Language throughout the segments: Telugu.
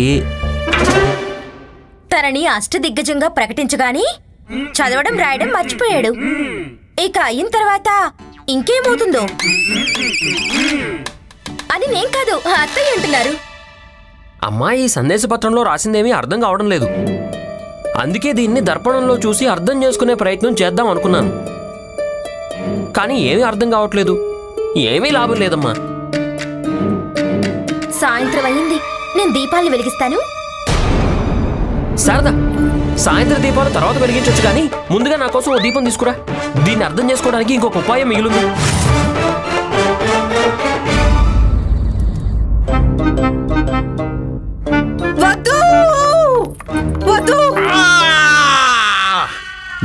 ఏ. తనని అష్టదిగ్గజంగా ప్రకటించగాని చదవడం రాయడం మర్చిపోయాడు. ఇక అయిన తర్వాత ఇంకేమవుతుందో అని నేను కాదు అత్తయ్య అంటున్నారు. అమ్మా, ఈ సందేశపత్రంలో రాసిందేమీ అర్థం కావడం లేదు. అందుకే దీన్ని దర్పణంలో చూసి అర్థం చేసుకునే ప్రయత్నం చేద్దాం అనుకున్నాను. కానీ ఏమీ అర్థం కావట్లేదు. ఏమీ లాభం లేదమ్మా. సాయంత్రం అయింది, నేను దీపాన్ని వెలిగిస్తాను. శారదా, సాయంత్రం దీపాలు తర్వాత వెలిగించవచ్చు, కానీ ముందుగా నా కోసం ఓ దీపం తీసుకురా. దీన్ని అర్థం చేసుకోవడానికి ఇంకొక ఉపాయం మిగిలింది.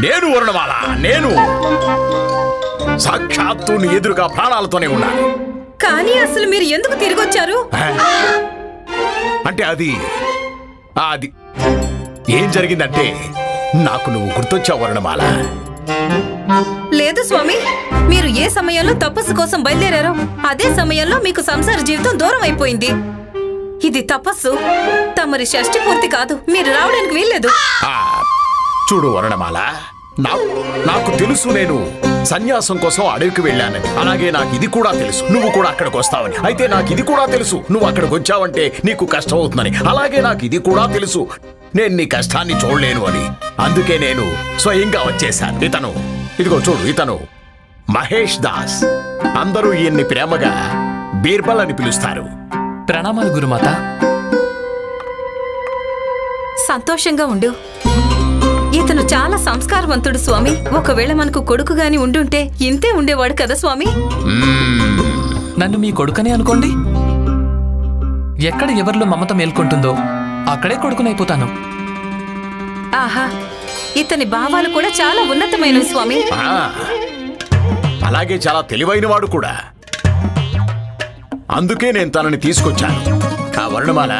నేను వరుణమాల, నేను సాక్షాత్తు నీ ఎదురుగా ప్రాణాలతోనే ఉన్నాను. కానీ అసలు మీరు ఎందుకు తిరిగి వచ్చారు? అంటే అది ఏం జరిగిందంటే నాకు నువ్వు గుర్తొచ్చావు వరుణమాల. లేదు స్వామి, మీరు ఏ సమయంలో తపస్సు కోసం బయలుదేరారో అదే సమయంలో మీకు సంసార జీవితం దూరం అయిపోయింది. ఇది తపస్సు, తమరి షష్ఠి పూర్తి కాదు. మీరు రావడానికి వీల్లేదు. చూడు వరుణమాల, నాకు తెలుసు నేను సన్యాసం కోసం అడవికి వెళ్ళానని. అలాగే నాకు ఇది కూడా తెలుసు నువ్వు కూడా అక్కడికి వస్తావని. అయితే నాకు ఇది కూడా తెలుసు నువ్వు అక్కడికి వచ్చావంటే నీకు కష్టం అవుతుందని. అలాగే నాకు ఇది కూడా తెలుసు నేను నీ కష్టాన్ని చూడలేను అని. అందుకే నేను స్వయంగా వచ్చేశాను. ఇదిగో చూడు, ఇతను మహేష్ దాస్. అందరూ ఈయన్ని ప్రేమగా బీర్బల్ అని పిలుస్తారు. ప్రణామాలు గురుమాత. సంతోషంగా ఉండు. ఇతను చాలా సంస్కారవంతుడు స్వామి. ఒకవేళ మనకు కొడుకు గాని ఉండుంటే ఇంతే ఉండేవాడు కదా స్వామి. నన్ను మీ కొడుకనే అనుకోండి. ఎక్కడ ఎవరిలో మమత మేల్కొంటుందో అక్కడే కొడుకునైపోతాను. ఆహా, ఇతని భావాలు కూడా చాలా ఉన్నతమైనవి స్వామి. అలాగే చాలా తెలివైన వాడు కూడా. అందుకే నేను తనని తీసుకొచ్చాను. వర్ణమాల,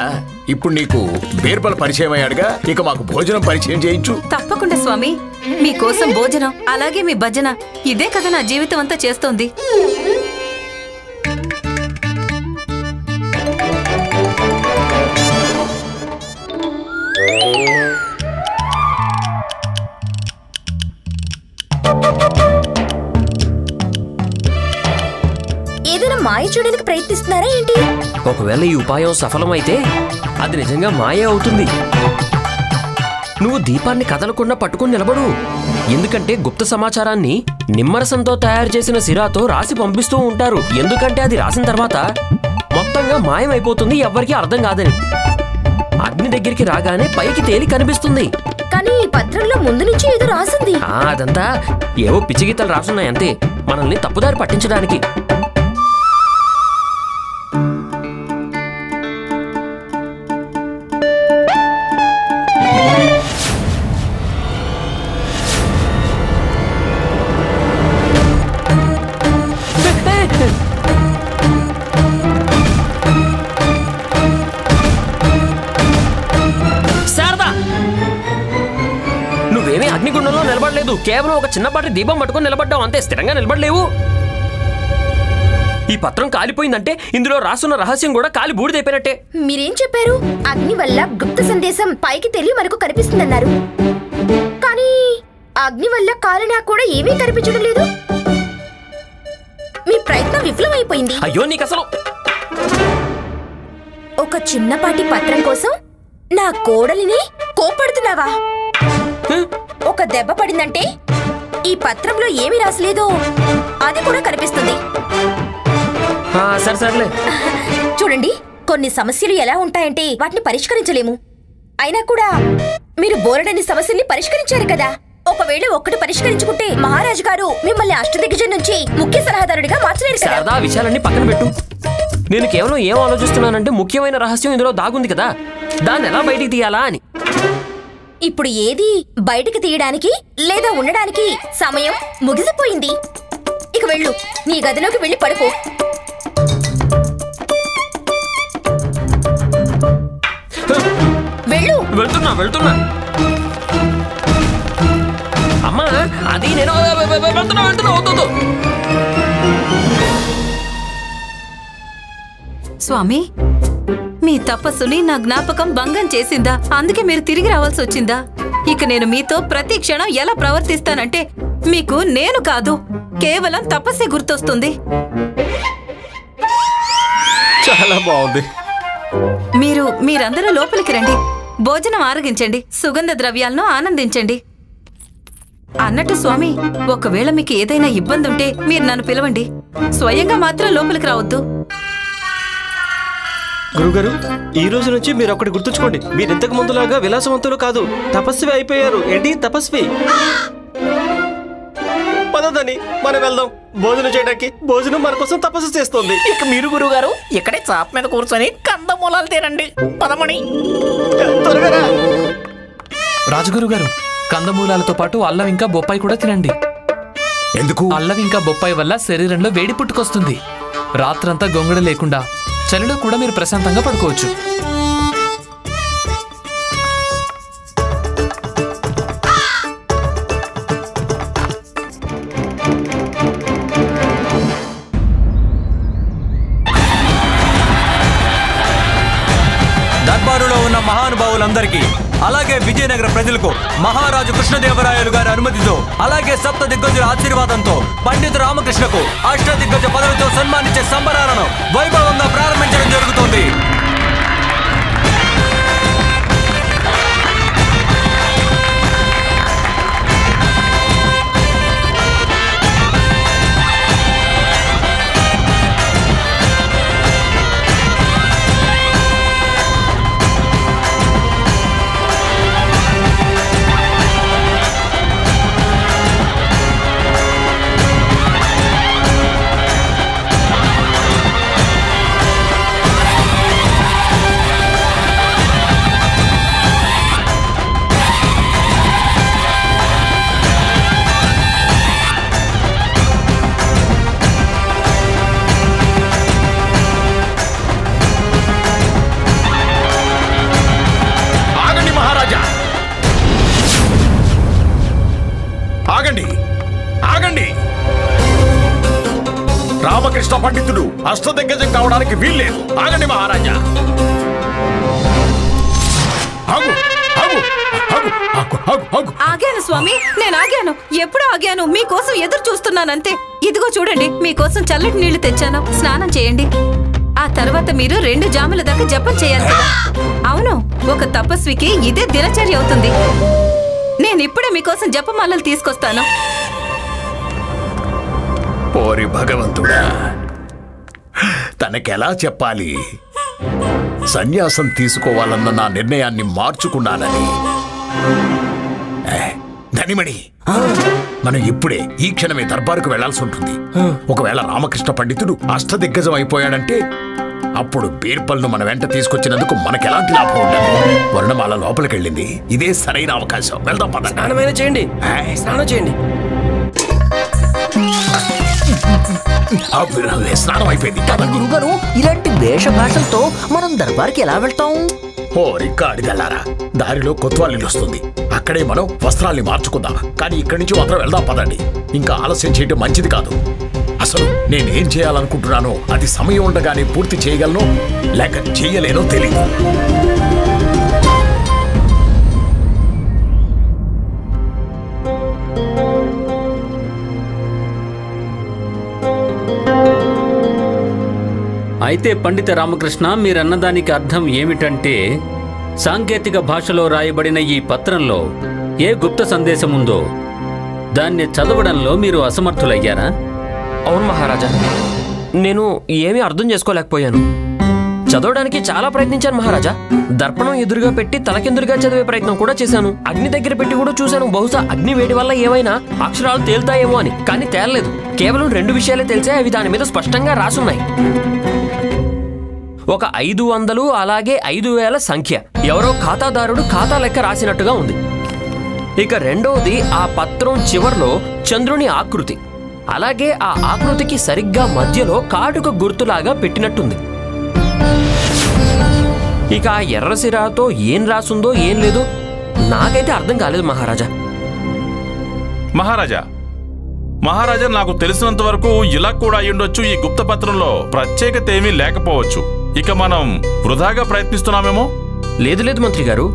ఇప్పుడు నీకు బీర్బల్ పరిచయం అయ్యాడుగా, ఇక మాకు భోజనం పరిచయం చేయించు. తప్పకుండా స్వామి. మీకోసం భోజనం, అలాగే మీ భజన, ఇదే కదా నా జీవితం అంతా చేస్తోంది. ఏదైనా మాయ చూడడానికి ప్రయత్నిస్తున్నారా ఏంటి? ఒకవేళ ఈ ఉపాయం సఫలమైతే అది నిజంగా మాయే అవుతుంది. నువ్వు దీపాన్ని కదలకుండా పట్టుకుని నిలబడు. ఎందుకంటే గుప్త సమాచారాన్ని నిమ్మరసంతో తయారు చేసిన సిరాతో రాసి పంపిస్తూ ఉంటారు. ఎందుకంటే అది రాసిన తర్వాత మొత్తంగా మాయమైపోతుంది, ఎవ్వరికీ అర్థం కాదని. అగ్ని దగ్గరికి రాగానే పైకి తేలి కనిపిస్తుంది. కానీ ఈ పత్రంలో ముందు నుంచి ఏదో రాసింది. అదంతా ఏవో పిచ్చిగీతలు రాసున్నాయి అంతే, మనల్ని తప్పుదారి పట్టించడానికి. నువ్వేమీ అగ్నిగుండంలో నిలబడలేదు, కేవలం ఒక చిన్నపాటి దీపం పట్టుకుని నిలబడ్డావు అంతే, స్థిరంగా నిలబడలేవు. ఈ పత్రం కాలిపోయిందంటే ఇందులో రాసున్న రహస్యం కూడా కాలి బూడిదైపోయినట్టే. మీరేం చెప్పారు? అగ్ని వల్ల గుప్త సందేశం పైకి తెలియ మనకు కనిపిస్తుందన్నారు. కానీ అగ్ని వల్ల కాలినా కూడా ఏమీ కనిపించడం లేదు. మీ ప్రయత్నం విఫలమైపోయింది. అయ్యో, నీకు అసలు ఒక చిన్నపాటి పత్రం కోసం నా కోడలిని కోపడుతున్నావా? ఒక దెబ్బ పడిందంటే ఈ పత్రంలో ఏమి రాసలేదో అది కూడా కనిపిస్తుంది. సరే చూడండి, కొన్ని సమస్యలు ఎలా ఉంటాయంటే వాటిని పరిష్కరించలేము. అయినా కూడా మీరు బోలెడన్ని సమస్యల్ని పరిష్కరించారు కదా. ఒకవేళ ఒక్కటి పరిష్కరించుకుంటే మహారాజు గారు మిమ్మల్ని అష్టదిగ్గజం నుంచి ముఖ్య సలహాదారుడిగా మార్చలేరు కదా. విషయాలన్నీ పక్కన పెట్టు. నేను కేవలం ఏం ఆలోచిస్తున్నానంటే ముఖ్యమైన రహస్యం ఇందులో దాగుంది కదా, దాన్ని ఎలా బయటికి తీయాలా అని. ఇప్పుడు ఏది బయటికి తీయడానికి లేదా ఉండడానికి సమయం ముగిసిపోయింది. ఇక వెళ్ళు, నీ గదిలోకి వెళ్ళి పడుకో. వెళ్ళు. వెళ్తున్నా. అమ్మా, అది నేను వెళ్తున్నా. వద్దు. స్వామి, మీ తపస్సుని నా జ్ఞాపకం భంగం చేసిందా? అందుకే మీరు తిరిగి రావాల్సి వచ్చిందా? ఇక నేను మీతో ప్రతి క్షణం ఎలా ప్రవర్తిస్తానంటే మీకు నేను కాదు, కేవలం తపస్సే గుర్తొస్తుంది. చాలా బాగుంది. మీరందరూ లోపలికి రండి, భోజనం ఆరగించండి, సుగంధ ద్రవ్యాలను ఆనందించండి. అన్నట్టు స్వామి, ఒకవేళ మీకు ఏదైనా ఇబ్బంది ఉంటే మీరు నన్ను పిలవండి. స్వయంగా మాత్రం లోపలికి రావద్దు. గురుగారు, ఈ రోజు నుంచి మీరు ఒకటి గుర్తుంచుకోండి, మీరు ఇంతకు ముందులాగా విలాసవంతులు కాదు, తపస్వి అయిపోయారు. ఏంటి తపస్వి? పదదని మనం వెళ్దాం భోజనం చేయడానికి. భోజనం మన కోసం తపస్సు చేస్తుంది. ఇక మీరు గురుగారు ఇక్కడే చాప మీద కూర్చొని కందమూలాలు తినండి. పదమణి త్వరగా రా. రాజగురు గారు, కందమూలాలతో పాటు అల్లం ఇంకా బొప్పాయి కూడా తినండి. ఎందుకు? అల్లం ఇంకా బొప్పాయి వల్ల శరీరంలో వేడి పుట్టుకొస్తుంది. రాత్రంతా గొంగడ లేకుండా చలిలో కూడా మీరు ప్రశాంతంగా పడుకోవచ్చు. దర్బారులో ఉన్న మహానుభావులందరికీ, అలాగే విజయనగర ప్రజలకు మహారాజు కృష్ణదేవరాయలు గారి అనుమతితో, అలాగే సప్త దిగ్గజుల ఆశీర్వాదంతో పండిత రామకృష్ణకు అష్టదిగ్గజ పదవితో సన్మానించే సంబరాలను వైభవంగా ప్రారంభించడం జరుగుతుంది. రామకృష్ణ పండితుడు అష్టదిగ్గజం కావడానికి వీల్లేదు. ఆగండి మహారాజా. ఆగాను స్వామి, నేను ఆగాను. ఎప్పుడు ఆగాను? మీకోసం ఎదురు చూస్తున్నానంతే. ఇదిగో చూడండి, మీకోసం చల్లటి నీళ్లు తెచ్చాను, స్నానం చేయండి. ఆ తర్వాత మీరు 2 జాముల దాకా జపం చేయాలి కదా. అవును, ఒక తపస్వికి ఇదే దినచర్య అవుతుంది. నేను ఇప్పుడే మీకోసం జపమాలలు తీసుకొస్తాను. ఓరి భగవంతుడా, తనకెలా చెప్పాలి? సన్యాసం తీసుకోవాలన్న నా నిర్ణయాన్ని మార్చుకున్నానని. ధనిమణి, మనం ఇప్పుడే ఈ క్షణమే దర్బారుకు వెళ్లాల్సి ఉంటుంది. ఒకవేళ రామకృష్ణ పండితుడు అష్టదిగ్గజం అయిపోయాడంటే అప్పుడు బీర్బల్ను మన వెంట తీసుకొచ్చినందుకు మనకెలాంటి లాభం ఉండదు. వర్ణమాల లోపలికెళ్ళింది, ఇదే సరైన అవకాశం. వెళ్దాం పద. స్నానమైనా చేయండి, స్నానం చేయండి. స్నానం అయిపోయింది. గురుగారు, ఇలాంటి వేషభాషలతో మనం దర్బార్కి ఎలా వెళ్తాం? ఓ రిక్కాడిదల్లారా, దారిలో కొత్వాలిల్లు వస్తుంది, అక్కడే మనం వస్త్రాల్ని మార్చుకుందాం. కానీ ఇక్కడి నుంచి మాత్రం వెళ్దాం పదండి. ఇంకా ఆలస్యం చేయడం మంచిది కాదు. అసలు నేనేం చేయాలనుకుంటున్నానో అది సమయం ఉండగానే పూర్తి చేయగలను లేక చేయలేనో తెలియదు. అయితే పండిత రామకృష్ణ, మీరన్నదానికి అర్థం ఏమిటంటే, సాంకేతిక భాషలో రాయబడిన ఈ పత్రంలో ఏ గుప్త సందేశం ఉందో దాన్ని చదవడంలో మీరు అసమర్థులయ్యారా? అవును మహారాజా, నేను ఏమీ అర్థం చేసుకోలేకపోయాను. చదవడానికి చాలా ప్రయత్నించాను మహారాజా. దర్పణం ఎదురుగా పెట్టి తలకిందులుగా చదివే ప్రయత్నం కూడా చేశాను. అగ్ని దగ్గర పెట్టి కూడా చూశాను, బహుశా అగ్ని వేడి వల్ల ఏమైనా అక్షరాలు తేలుతాయేమో అని. కానీ తేలలేదు. కేవలం 2 విషయాలే తెలిసే, అవి దాని మీద స్పష్టంగా రాసున్నాయి. ఒక 500 అలాగే 5000 సంఖ్య. ఎవరో ఖాతాదారుడు ఖాతా లెక్క రాసినట్టుగా ఉంది. ఇక రెండవది, ఆ పత్రం చివర్లో చంద్రుని ఆకృతి, అలాగే ఆ ఆకృతికి సరిగ్గా మధ్యలో కాటుక గుర్తులాగా పెట్టినట్టుంది. ఇక ఆ ఎర్రసిరాతో ఏం రాసుందో ఏం లేదో నాకైతే అర్థం కాలేదు మహారాజా. మహారాజా, మహారాజా, నాకు తెలిసినంత వరకు ఇలా కూడా అయ్యుండొచ్చు. ఈ గుప్త పత్రంలో ప్రత్యేకత ఏమీ లేకపోవచ్చు. ఇక మనం వృధాగా ప్రయత్నిస్తున్నామేమో. లేదు లేదు మంత్రి గారు,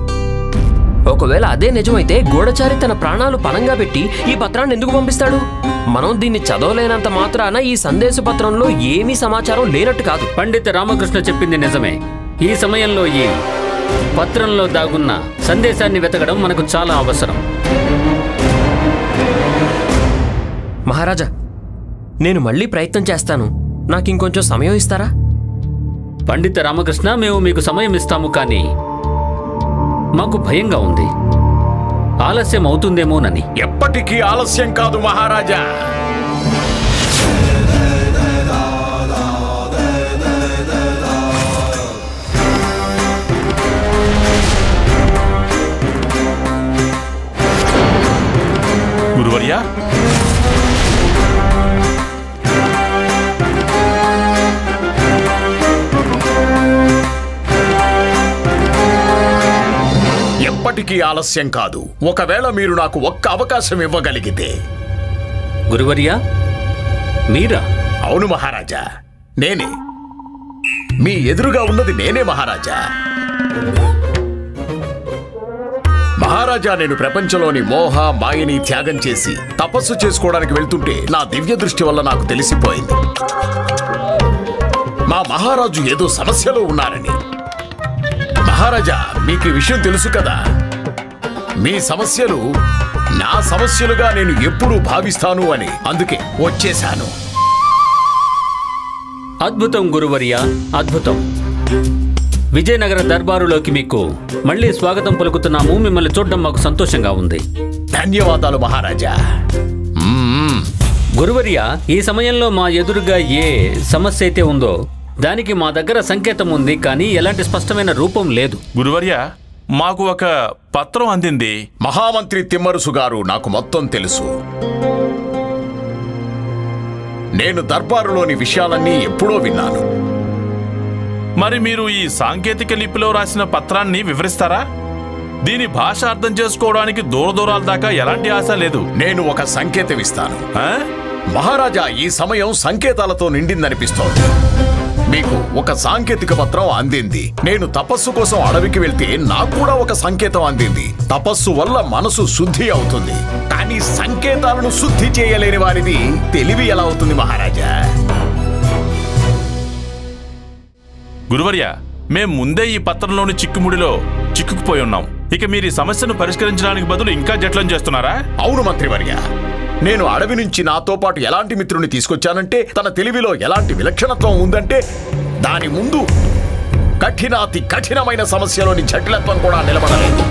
ఒకవేళ అదే నిజమైతే గూఢచారి తన ప్రాణాలు పణంగా పెట్టి ఈ పత్రాన్ని ఎందుకు పంపిస్తాడు? మనం దీన్ని చదవలేనంత మాత్రాన ఈ సందేశ పత్రంలో ఏమీ సమాచారం లేనట్టు కాదు. పండిత రామకృష్ణ చెప్పింది నిజమే. ఈ సమయంలో ఈ పత్రంలో దాగున్న సందేశాన్ని వెతకడం మనకు చాలా అవసరం. మహారాజా, నేను మళ్ళీ ప్రయత్నం చేస్తాను. నాకు ఇంకొంచెం సమయం ఇస్తారా? పండిత రామకృష్ణ, మేము మీకు సమయం ఇస్తాము, కానీ మాకు భయంగా ఉంది. ఆలస్యం అవుతుందేమోనని. ఎప్పటికీ ఆలస్యం కాదు మహారాజా. గురువర్యా, ఎప్పటికీ ఆలస్యం కాదు. ఒకవేళ మీరు నాకు ఒక్క అవకాశం ఇవ్వగలిగితే. గురువర్యా, మీరా? అవును మహారాజా, నేనే. మీ ఎదురుగా ఉన్నది నేనే మహారాజా. మహారాజా, నేను ప్రపంచంలోని మోహ మాయని త్యాగం చేసి తపస్సు చేసుకోవడానికి వెళ్తుంటే నా దివ్య దృష్టి వల్ల నాకు తెలిసిపోయింది మా మహారాజు ఏదో సమస్యలో ఉన్నారని. మహారాజా, మీకు ఈ విషయం తెలుసు కదా. మీ సమస్యలు నా సమస్యలుగా నేను ఎప్పుడూ భావిస్తాను అని. అందుకే వచ్చేశాను. అద్భుతం గురువర్యా, అద్భుతం. విజయనగర దర్బారులోకి మీకు మళ్ళీ స్వాగతం పలుకుతున్నాము. మిమ్మల్ని చూడడం మాకు సంతోషంగా ఉంది. ధన్యవాదాలు మహారాజా. గురువర్యా, ఈ సమయంలో మా ఎదురుగా ఏ సమస్య అయితే ఉందో దానికి మా దగ్గర సంకేతం ఉంది, కానీ ఎలాంటి స్పష్టమైన రూపం లేదు. గురువర్యా, మాకు ఒక పత్రం అందింది. మహామంత్రి తిమ్మరుసు గారు, నాకు మొత్తం తెలుసు. నేను దర్బారులోని విషయాలన్నీ ఎప్పుడో విన్నాను. మరి మీరు ఈ సాంకేతిక లిపిలో రాసిన పత్రాన్ని వివరిస్తారా? దీని భాష అర్థం చేసుకోవడానికి దూరదూరాల దాకా ఎలాంటి ఆశ లేదు. నేను ఒక సంకేతం ఇస్తాను. మహారాజా, ఈ సమయం సంకేతాలతో నిండిందనిపిస్తోంది. మీకు ఒక సాంకేతిక పత్రం అందింది. నేను తపస్సు కోసం అడవికి వెళ్తే నాకు కూడా ఒక సంకేతం అందింది. తపస్సు వల్ల మనసు శుద్ధి అవుతుంది, కానీ సంకేతాలను శుద్ధి చేయలేని వారిది తెలివి ఎలా అవుతుంది మహారాజా? గురువర్యా, మేం ముందే ఈ పత్రంలోని చిక్కుముడిలో చిక్కుకుపోయి ఉన్నాం. ఇక మీరు ఈ సమస్యను పరిష్కరించడానికి బదులు ఇంకా జట్లం చేస్తున్నారా? అవును మంత్రివర్య, నేను అడవి నుంచి నాతో పాటు ఎలాంటి మిత్రుని తీసుకొచ్చానంటే తన తెలివిలో ఎలాంటి విలక్షణత్వం ఉందంటే దాని ముందు కఠినాతి కఠినమైన సమస్యలోని జటిలత్వం కూడా నిలబడలేదు.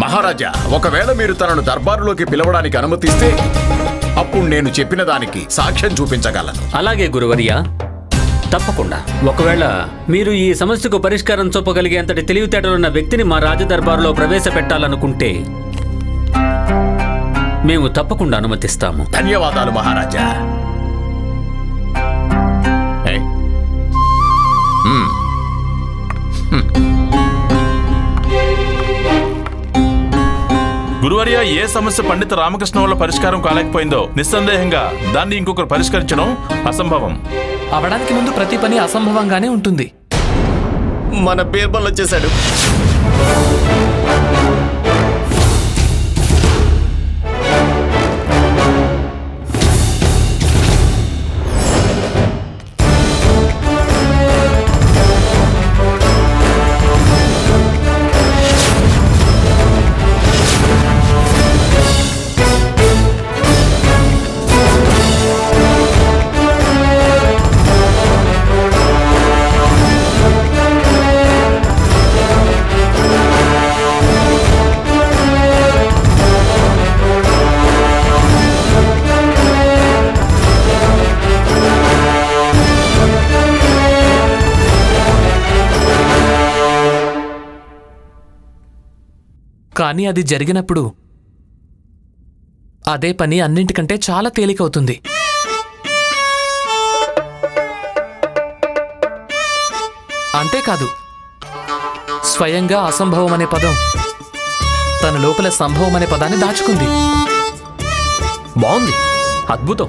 మహారాజా, ఒకవేళ మీరు తనను దర్బారులోకి పిలవడానికి అనుమతిస్తే అప్పుడు నేను చెప్పిన దానికి సాక్ష్యం చూపించగలను. అలాగే గురువర్యా, తప్పకుండా. ఒకవేళ మీరు ఈ సమస్యకు పరిష్కారం చూపగలిగేంతటి తెలివితేటలున్న వ్యక్తిని మా రాజదర్బారులో ప్రవేశపెట్టాలనుకుంటే మేము తప్పకుండా అనుమతిస్తాము. ధన్యవాదాలు మహారాజా. గురువర్య, ఏ సమస్య పండిత రామకృష్ణ వల్ల పరిష్కారం కాలేకపోయిందో నిస్సందేహంగా దాన్ని ఇంకొకరు పరిష్కరించడం అసంభవం. అవడానికి ముందు ప్రతి పని అసంభవంగానే ఉంటుంది. మన బీర్బల్ వచ్చేసాడు. కానీ అది జరిగినప్పుడు అదే పని అన్నింటికంటే చాలా తేలికవుతుంది. అంతేకాదు, స్వయంగా అసంభవం అనే పదం తన లోపల సంభవం అనే పదాన్ని దాచుకుంది. బాగుంది, అద్భుతం.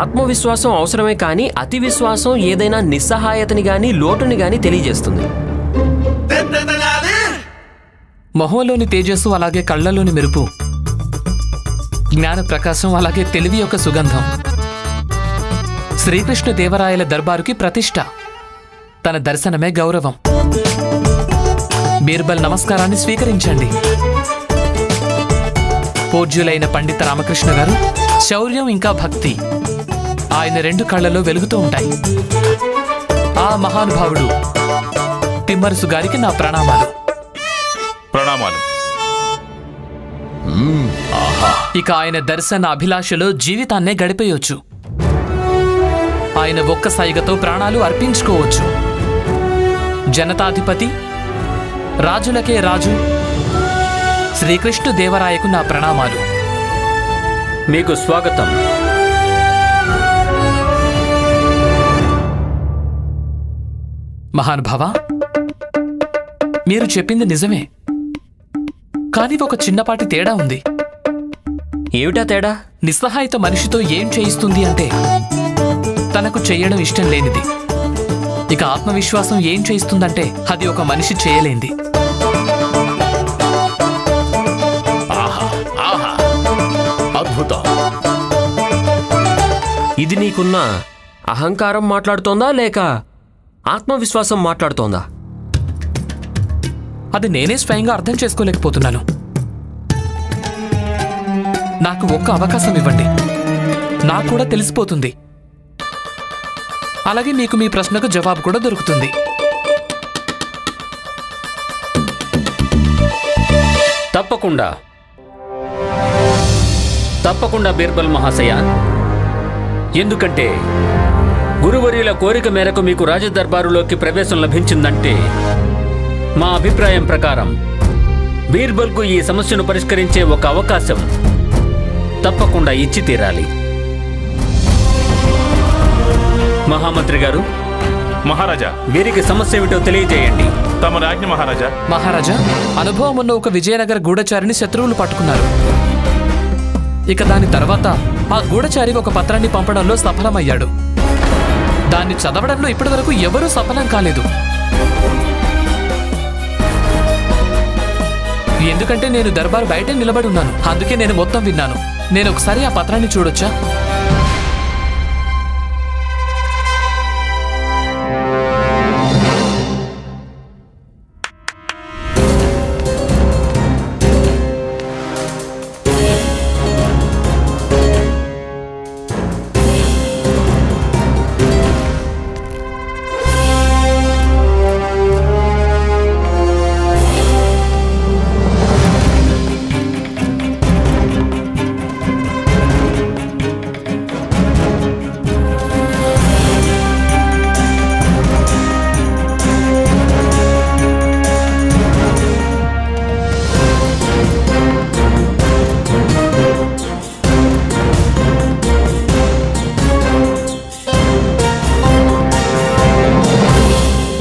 ఆత్మవిశ్వాసం అవసరమే, కానీ అతి విశ్వాసం ఏదైనా నిస్సహాయతని గాని లోటుని గాని తెలియజేస్తుంది. మొహంలోని తేజస్సు, అలాగే కళ్ళలోని మెరుపు, జ్ఞాన ప్రకాశం, అలాగే తెలివి యొక్క సుగంధం శ్రీకృష్ణ దేవరాయల దర్బారుకి ప్రతిష్ట. తన దర్శనమే గౌరవం. బీర్బల్ నమస్కారాన్ని స్వీకరించండి. పూజ్యులైన పండిత రామకృష్ణ గారు, శౌర్యం ఇంకా భక్తి ఆయన 2 కళ్ళలో వెలుగుతూ ఉంటాయి. ఆ మహానుభావుడు తిమ్మరుసు గారికి నా ప్రణామాలు. ప్రణామాలు. ఇక ఆయన దర్శన అభిలాషలో జీవితాన్నే గడిపేయొచ్చు. ఆయన ఒక్క సైగతో ప్రాణాలు అర్పించుకోవచ్చు. జనతాధిపతి, రాజులకే రాజు శ్రీకృష్ణ దేవరాయకు నా ప్రణామాలు. మీకు స్వాగతం. మహానుభావా, మీరు చెప్పింది నిజమే, కానీ ఒక చిన్నపాటి తేడా ఉంది. ఏమిటా తేడా? నిస్సహాయత మనిషితో ఏం చేయిస్తుంది అంటే తనకు చెయ్యడం ఇష్టం లేనిది. ఇక ఆత్మవిశ్వాసం ఏం చేయిస్తుందంటే అది ఒక మనిషి చేయలేంది. అద్భుతం. ఇది నీకున్న అహంకారం మాట్లాడుతోందా లేక ఆత్మవిశ్వాసం మాట్లాడుతోందా? అది నేనే స్వయంగా అర్థం చేసుకోలేకపోతున్నాను. నాకు ఒక్క అవకాశం ఇవ్వండి, నాకు కూడా తెలిసిపోతుంది. అలాగే మీకు మీ ప్రశ్నకు జవాబు కూడా దొరుకుతుంది. తప్పకుండా తప్పకుండా బీర్బల్ మహాశయ. ఎందుకంటే గురువర్యుల కోరిక మేరకు మీకు రాజదర్బారులోకి ప్రవేశం లభించిందంటే మా అభిప్రాయం ప్రకారం బీర్బల్కు ఈ సమస్యను పరిష్కరించే ఒక అవకాశం తప్పకుండా ఇచ్చి తీరాలి. మహామంత్రి గారు, మహారాజా, వీరికి సమస్య ఏమిటో తెలియజేయండి. తమ రాజ్ఞ మహారాజా. మహారాజా, అనుభవం ఉన్న ఒక విజయనగర గూఢచారిని శత్రువులు పట్టుకున్నారు. ఇక దాని తర్వాత ఆ గూఢచారి ఒక పత్రాన్ని పంపడంలో సఫలమయ్యాడు. దాన్ని చదవడంలో ఇప్పటివరకు ఎవరూ సఫలం కాలేదు. ఎందుకంటే నేను దర్బారు బయటే నిలబడి ఉన్నాను, అందుకే నేను మొత్తం విన్నాను. నేను ఒకసారి ఆ పత్రాన్ని చూడొచ్చా?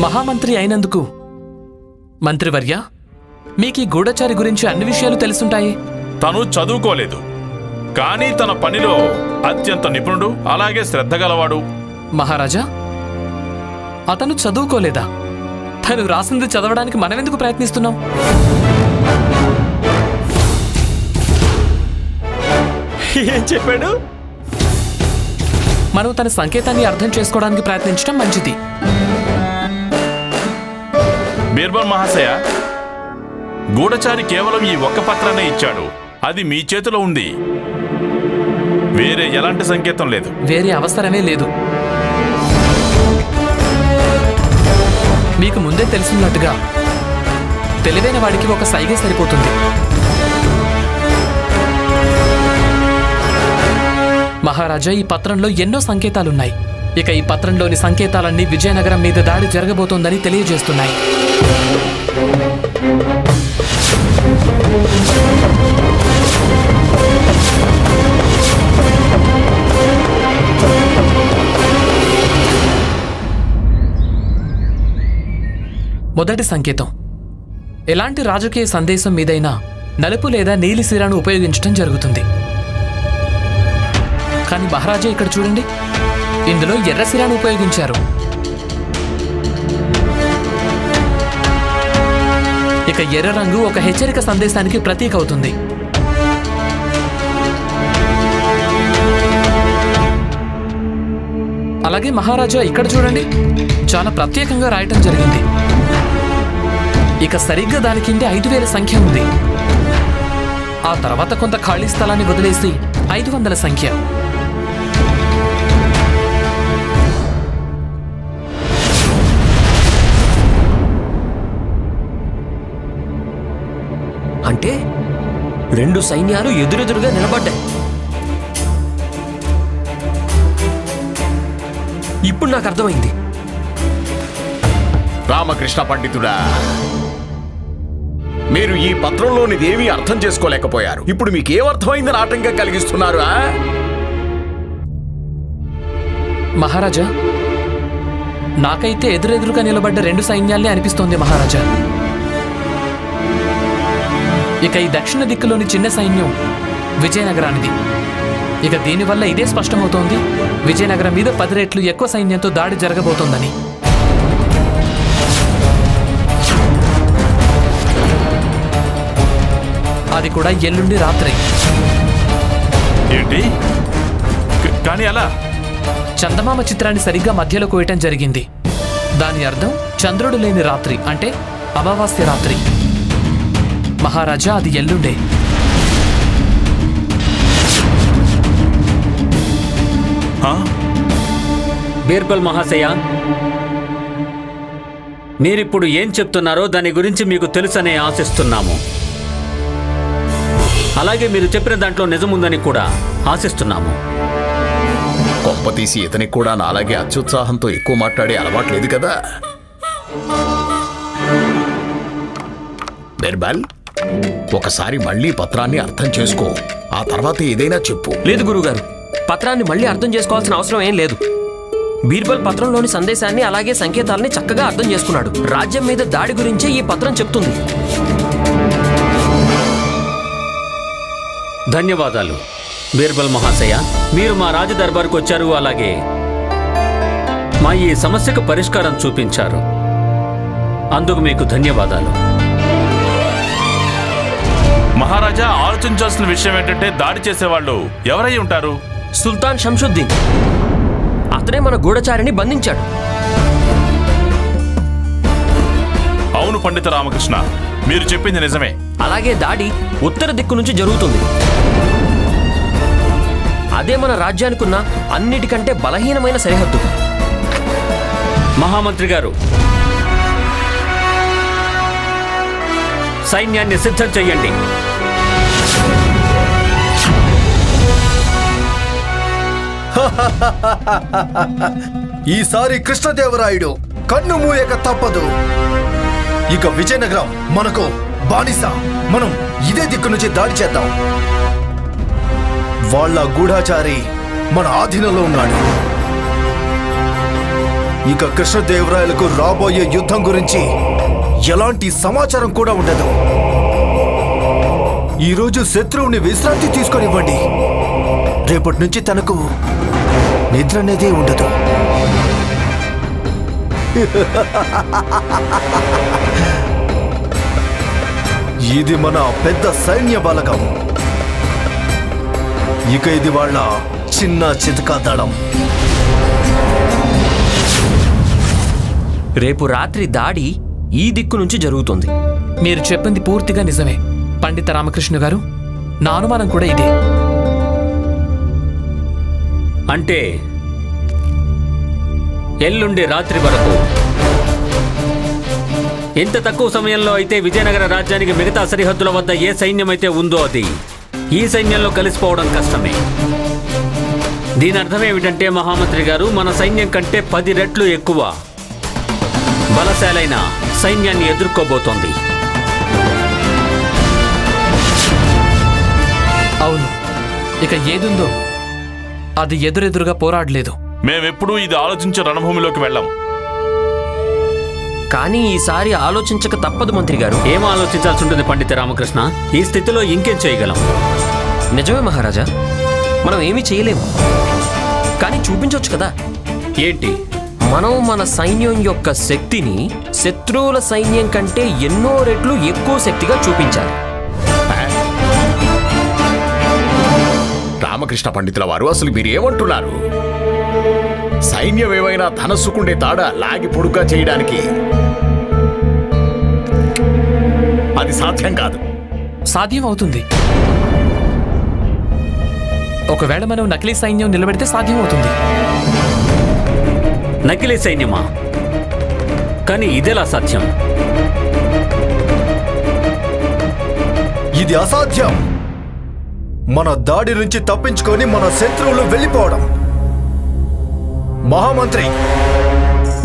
మహామంత్రి అయినందుకు మంత్రివర్య, మీకీ గూఢచారి గురించి అన్ని విషయాలు తెలుసుంటాయి. తను చదువుకోలేదు, కానీ తన పనిలో అత్యంత నిపుణుడు, అలాగే శ్రద్ధ గలవాడు. మహారాజా, అతను చదువుకోలేదా? తను రాసింది చదవడానికి మనమెందుకు ప్రయత్నిస్తున్నాం? ఏం చెప్పాడు? మనం తన సంకేతాన్ని అర్థం చేసుకోవడానికి ప్రయత్నించడం మంచిది. బీర్బల్ మహాశయ, గూఢచారి కేవలం ఈ ఒక్క పత్రాన్ని ఇచ్చాడు. అది మీ చేతిలో ఉంది. వేరే ఎలాంటి సంకేతం లేదు. వేరే అవసరమే లేదు. మీకు ముందే తెలుసున్నట్టుగా తెలివైన వాడికి ఒక సైగే సరిపోతుంది. మహారాజా, ఈ పత్రంలో ఎన్నో సంకేతాలున్నాయి. ఇక ఈ పత్రంలోని సంకేతాలన్నీ విజయనగరం మీద దాడి జరగబోతోందని తెలియజేస్తున్నాయి. మొదటి సంకేతం, ఎలాంటి రాజకీయ సందేశం మీదైనా నలుపు లేదా నీలి సిరాను ఉపయోగించడం జరుగుతుంది. కానీ మహారాజా ఇక్కడ చూడండి, ఇందులో ఎర్ర సిరాను ఉపయోగించారు. ఇక ఎర్ర రంగు ఒక హెచ్చరిక సందేశానికి ప్రతీక అవుతుంది. అలాగే మహారాజా ఇక్కడ చూడండి, చాలా ప్రత్యేకంగా రాయటం జరిగింది. ఇక సరిగ్గా దాని కింద 5000 సంఖ్య ఉంది. ఆ తర్వాత కొంత ఖాళీ స్థలాన్ని వదిలేసి 500 సంఖ్య. అంటే 2 సైన్యాలు ఎదురెదురుగా నిలబడ్డాయి. ఇప్పుడు నాకు అర్థమైంది. రామకృష్ణ పండితుడా, మీరు ఈ పత్రంలోనిదేమీ అర్థం చేసుకోలేకపోయారు. ఇప్పుడు మీకేమర్థమైందని ఆటంకం కలిగిస్తున్నారు? మహారాజా, నాకైతే ఎదురెదురుగా నిలబడ్డ 2 సైన్యాలే అనిపిస్తోంది మహారాజా. ఇక ఈ దక్షిణ దిక్కులోని చిన్న సైన్యం విజయనగరానిది. ఇక దీనివల్ల ఇదే స్పష్టమవుతోంది, విజయనగరం మీద 10 రెట్లు ఎక్కువ సైన్యంతో దాడి జరగబోతోందని. అది కూడా ఎల్లుండి రాత్రి. ఏంటి? కానీ అలా చందమామ చిత్రాన్ని సరిగ్గా మధ్యలో కోయటం జరిగింది. దాని అర్థం చంద్రుడు లేని రాత్రి, అంటే అమావాస్య రాత్రి. మహారాజా, అది ఎల్లుండే. బీర్బల్ మహాశయ, మీరిప్పుడు ఏం చెప్తున్నారో దాని గురించి మీకు తెలుసనే ఆశిస్తున్నాము. అలాగే మీరు చెప్పిన దాంట్లో నిజముందని కూడా ఆశిస్తున్నాము. కొంపతీసి ఇతనికి కూడా నాలాగే అత్యుత్సాహంతో ఎక్కువ మాట్లాడే అలవాట్లేదు కదా? బీర్బల్, ఒకసారి మళ్ళీ పత్రాన్ని అర్థం చేసుకో, ఆ తర్వాత ఏదైనా చెప్పు. లేదు గురుగారు, పత్రాన్ని మళ్ళీ అర్థం చేసుకోవాల్సిన అవసరం ఏం లేదు. బీర్బల్ పత్రంలోని సందేశాన్ని అలాగే సంకేతాలని చక్కగా అర్థం చేసుకున్నాడు. రాజ్యం మీద దాడి గురించే ఈ పత్రం చెప్తుంది. ధన్యవాదాలు బీర్బల్ మహాశయ, మీరు మా రాజదర్బార్కు వచ్చారు, అలాగే మా ఈ సమస్యకు పరిష్కారం చూపించారు. అందుకు మీకు ధన్యవాదాలు. మహారాజా, ఆలోచించాల్సిన విషయం ఏంటంటే దాడి చేసేవాళ్ళు ఎవరై ఉంటారు? సుల్తాన్ షంషుద్దీన్. అతనే మన గూఢచారిని బంధించాడు. అవును పండిత రామకృష్ణ, మీరు చెప్పింది నిజమే. అలాగే దాడి ఉత్తర దిక్కు నుంచి జరుగుతుంది. అదే మన రాజ్యానికున్న అన్నిటికంటే బలహీనమైన సరిహద్దు. మహామంత్రి గారు, సైన్యాన్ని సిద్ధం చెయ్యండి. ఈసారి కృష్ణదేవరాయుడు కన్ను మూయక తప్పదు. ఇక విజయనగరం మనకు బానిస. మనం ఇదే దిక్కు నుంచి దాడి చేద్దాం. వాళ్ళ గూఢాచారి మన ఆధీనంలో ఉన్నాడు. ఇక కృష్ణదేవరాయలకు రాబోయే యుద్ధం గురించి ఎలాంటి సమాచారం కూడా ఉండదు. ఈరోజు శత్రువుని విశ్రాంతి తీసుకొనివ్వండి. రేపటి నుంచి తనకు నిద్ర అనేదే ఉండదు. ఇది మన పెద్ద సైన్య బలగం. ఇక ఇది వాళ్ళ చిన్న చితకా దళం. రేపు రాత్రి దాడి ఈ దిక్కు నుంచి జరుగుతుంది. మీరు చెప్పింది పూర్తిగా నిజమే పండిత రామకృష్ణ గారు. నా అనుమానం కూడా ఇదే. అంటే ఎల్లుండి రాత్రి వరకు, ఎంత తక్కువ సమయంలో అయితే విజయనగర రాజ్యానికి మిగతా సరిహద్దుల వద్ద ఏ సైన్యం అయితే ఉందో అది ఈ సైన్యంలో కలిసిపోవడం కష్టమే. దీని అర్థం ఏమిటంటే మహామంత్రి గారు, మన సైన్యం కంటే 10 రెట్లు ఎక్కువ బలశాలైన సైన్యాన్ని ఎదుర్కోబోతోంది. అవును, ఇక ఏదుందో అది ఎదురెదురుగా పోరాడలేదు. మేమెప్పుడూ ఇది ఆలోచించే రణభూమిలోకి వెళ్ళాం. కానీ ఈసారి ఆలోచించక తప్పదు మంత్రి గారు. ఏం ఆలోచించాల్సి ఉంటుంది పండిత రామకృష్ణ? ఈ స్థితిలో ఇంకేం చేయగలం? నిజమే మహారాజా, మనం ఏమీ చేయలేము. కానీ చూపించొచ్చు కదా. ఏంటి? మనం మన సైన్యం యొక్క శక్తిని శత్రువుల సైన్యం కంటే ఎన్నో రెట్లు ఎక్కువ శక్తిగా చూపించాలి. రామకృష్ణ పండితుల వారు, అసలు మీరేమంటున్నారు? సైన్యం ఏమైనా ధనస్సుకుండే తాడ లాగి పొడుగ్గా చేయడానికి అది సాధ్యం కాదు. సాధ్యం అవుతుంది. ఒకవేళ మనం నకిలీ సైన్యం నిలబెడితే సాధ్యం అవుతుంది. నకిలీ సైన్యమా? కానీ ఇదెలా సాధ్యం? ఇది అసాధ్యం. మన దాడి నుంచి తప్పించుకొని మన శత్రువులు వెళ్ళిపోవడం. మహామంత్రి,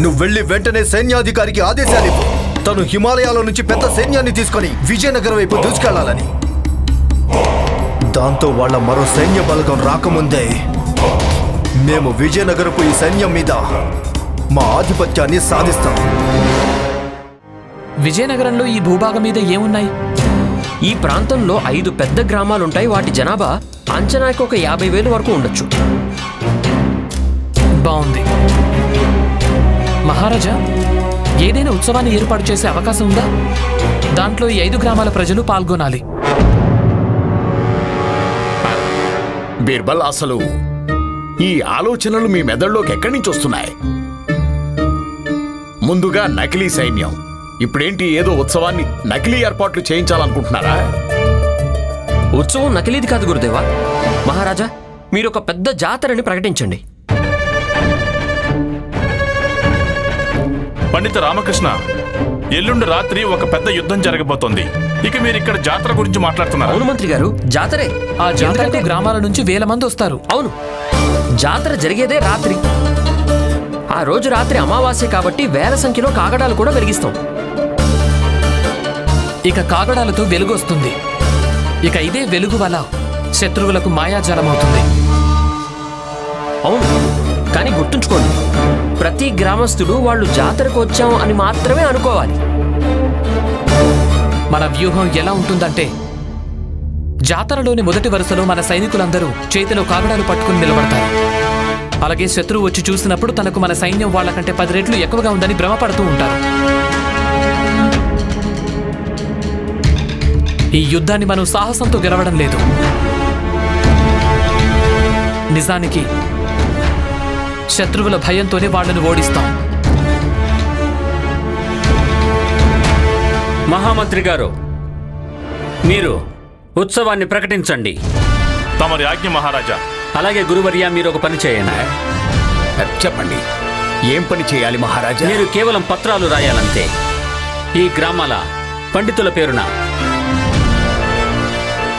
నువ్వు వెళ్ళి వెంటనే సైన్యాధికారికి ఆదేశాలు ఇవ్వు. తను హిమాలయాల నుంచి పెద్ద సైన్యాన్ని తీసుకొని విజయనగరం వైపు దూసుకెళ్లాలని. దాంతో వాళ్ళ మరో సైన్య బలగం రాకముందే మేము విజయనగరపు ఈ సైన్యం మీద మా ఆధిపత్యాన్ని సాధిస్తాం. విజయనగరంలో ఈ భూభాగం మీద ఏమున్నాయి? ఈ ప్రాంతంలో 5 పెద్ద గ్రామాలుంటాయి. వాటి జనాభా అంచనాకి ఒక 50,000 వరకు ఉండొచ్చు. బాగుంది. మహారాజా, ఏదైనా ఉత్సవాన్ని ఏర్పాటు చేసే అవకాశం ఉందా? దాంట్లో ఈ 5 గ్రామాల ప్రజలు పాల్గొనాలి. బీర్బల్, అసలు ఈ ఆలోచనలు మీ మెదడులోకి ఎక్కడి నుంచి వస్తున్నాయి? ముందుగా నకిలీ సైన్యం, ఇప్పుడేంటి ఏదో ఉత్సవాన్ని నకిలీ ఏర్పాట్లు చేయించాలనుకుంటున్నారా? ఉత్సవం నకిలీది కాదు గురుదేవా. మహారాజా, మీరు ఒక పెద్ద జాతరని ప్రకటించండి. పండిత రామకృష్ణ, ఎల్లుండి రాత్రి ఒక పెద్ద యుద్ధం జరగబోతోంది. ఇక మీరు ఇక్కడ జాతర గురించి మాట్లాడుతున్నారు? అవును మంత్రి గారు, జాతరే. ఆ జాతరకు గ్రామాల నుంచి 1000 మంది వస్తారు. అవును, జాతర జరిగేదే రాత్రి. ఆ రోజు రాత్రి అమావాస్య కాబట్టి 1000 సంఖ్యలో కాగడాలు కూడా వెలిగిస్తాం. ఇక కాగడాలతో వెలుగు వస్తుంది. ఇక ఇదే వెలుగు వల్ల శత్రువులకు మాయాజాలం అవుతుంది. అవును, కానీ గుర్తుంచుకోండి, ప్రతి గ్రామస్తుడు వాళ్ళు జాతరకు వచ్చాం అని మాత్రమే అనుకోవాలి. మన వ్యూహం ఎలా ఉంటుందంటే, జాతరలోని మొదటి వరుసలో మన సైనికులందరూ చేతిలో కాగడాలు పట్టుకుని నిలబడతారు. అలాగే శత్రువు వచ్చి చూసినప్పుడు తనకు మన సైన్యం వాళ్ళకంటే 10 రెట్లు ఎక్కువగా ఉందని భ్రమపడుతూ ఉంటారు. ఈ యుద్ధాన్ని మనం సాహసంతో గెలవడం లేదు. నిజానికి శత్రువుల భయంతోనే వాళ్ళను ఓడిస్తాం. మహామంత్రి గారు, మీరు ఉత్సవాన్ని ప్రకటించండి. తమరి ఆజ్ఞ మహారాజా. అలాగే గురువర్య, మీరు ఒక పని చేయండి. చెప్పండి, ఏం పని చేయాలి మహారాజా? మీరు కేవలం పత్రాలు రాయాలంతే. ఈ గ్రామాల పండితుల పేరున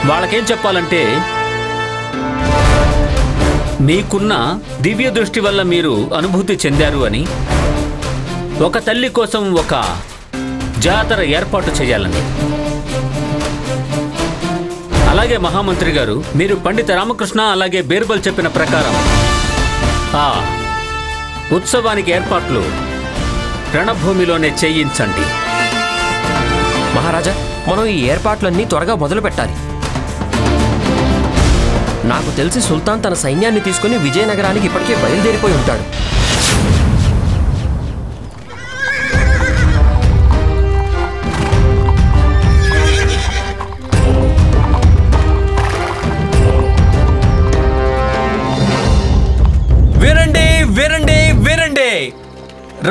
వాళ్ళకేం చెప్పాలంటే, మీకున్న దివ్య దృష్టి వల్ల మీరు అనుభూతి చెందారు అని, ఒక తల్లి కోసం ఒక జాతర ఏర్పాటు చేయాలని. అలాగే మహామంత్రి గారు, మీరు పండిత రామకృష్ణ అలాగే బీర్బల్ చెప్పిన ప్రకారం ఆ ఉత్సవానికి ఏర్పాట్లు రణభూమిలోనే చేయించండి. మహారాజా, మనం ఈ ఏర్పాట్లన్నీ త్వరగా మొదలు పెట్టాలి. నాకు తెలిసి సుల్తాన్ తన సైన్యాన్ని తీసుకుని విజయనగరానికి ఇప్పటికే బయలుదేరిపోయి ఉంటాడు. వినండి వినండి వినండి,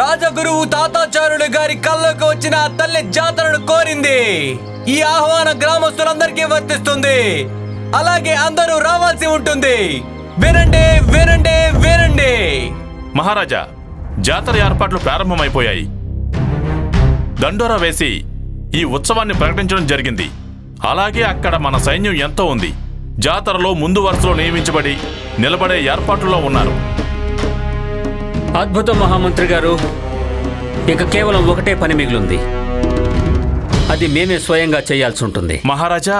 రాజగురువు తాతాచార్యులు గారి కళ్ళకు వచ్చిన తల్లి జాతరను కోరింది. ఈ ఆహ్వాన గ్రామస్తులందరికీ వర్తిస్తుంది. అలాగే అందరూ రావాల్సి ఉంటుంది. వినండి వినండి వినండి. మహారాజా, జాతర ఏర్పాట్లు ప్రారంభమైపోయాయి. దండోరా వేసి ఈ ఉత్సవాన్ని ప్రకటించడం జరిగింది. అలాగే అక్కడ మన సైన్యం ఎంతో ఉంది. జాతరలో ముందు వరుసలో నియమించబడి నిలబడే ఏర్పాట్లలో ఉన్నారు. అద్భుతం మహామంత్రి గారు. ఇక కేవలం ఒకటే పని మిగిలింది. అది మేమే స్వయంగా చేయాల్సి ఉంటుంది. మహారాజా,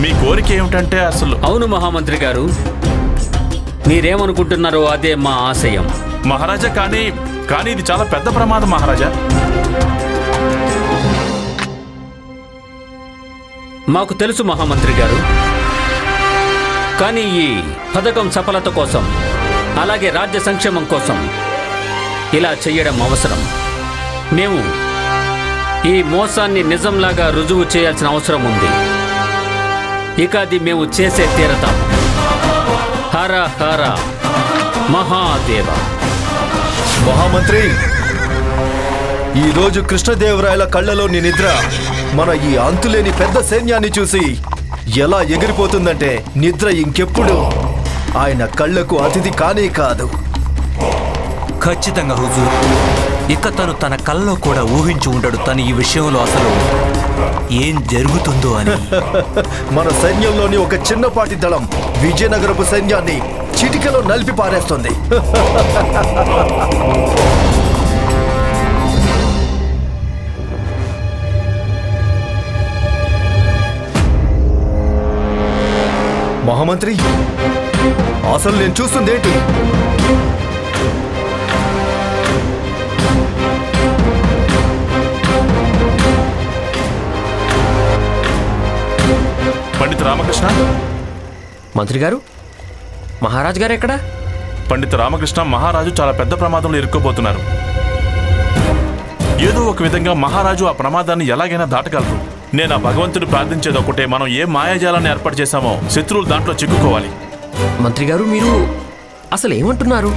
మీ కోరిక ఏమిటంటే అసలు? అవును మహామంత్రి గారు, మీరేమనుకుంటున్నారో అదే మా ఆశయం. మహారాజా, కానీ ఇది చాలా పెద్ద ప్రమాదం మహారాజా. మాకు తెలుసు మహామంత్రి గారు. కానీ ఈ పథకం సఫలత కోసం అలాగే రాజ్య సంక్షేమం కోసం ఇలా చెయ్యడం అవసరం. మేము ఈ మోసాన్ని నిజంలాగా రుజువు చేయాల్సిన అవసరం ఉంది. ఇక అది మేము చేసే తీరతాం. హర హర మహాదేవ. మహామంత్రి, ఈరోజు కృష్ణదేవరాయల కళ్ళలోని నిద్ర మన ఈ అంతులేని పెద్ద సైన్యాన్ని చూసి ఎలా ఎగిరిపోతుందంటే నిద్ర ఇంకెప్పుడు ఆయన కళ్ళకు అతిథి కానే కాదు. ఖచ్చితంగా హుజూర్. ఇక తను తన కళ్ళలో కూడా ఊహించి ఉంటాడు తను ఈ విషయంలో అసలు ఏం జరుగుతుందో అని. మన సైన్యంలోని ఒక చిన్నపాటి దళం విజయనగరపు సైన్యాన్ని చిటికలో నలిపి పారేస్తుంది. మహామంత్రి, అసలు నేను చూస్తుందేంటి? పండిత రామకృష్ణ. మంత్రి గారు, మహారాజు గారు ఎక్కడా? పండిత రామకృష్ణ, మహారాజు చాలా పెద్ద ప్రమాదంలో ఇరుక్కోబోతున్నారు. ఏదో ఒక విధంగా మహారాజు ఆ ప్రమాదాన్ని ఎలాగైనా దాటగలరు. నేను ఆ భగవంతుడు ప్రార్థించేది ఒకటే, మనం ఏ మాయాజాలాన్ని ఏర్పాటు చేశామో శత్రువులు దాంట్లో చిక్కుకోవాలి. మంత్రి గారు, మీరు అసలు ఏమంటున్నారు?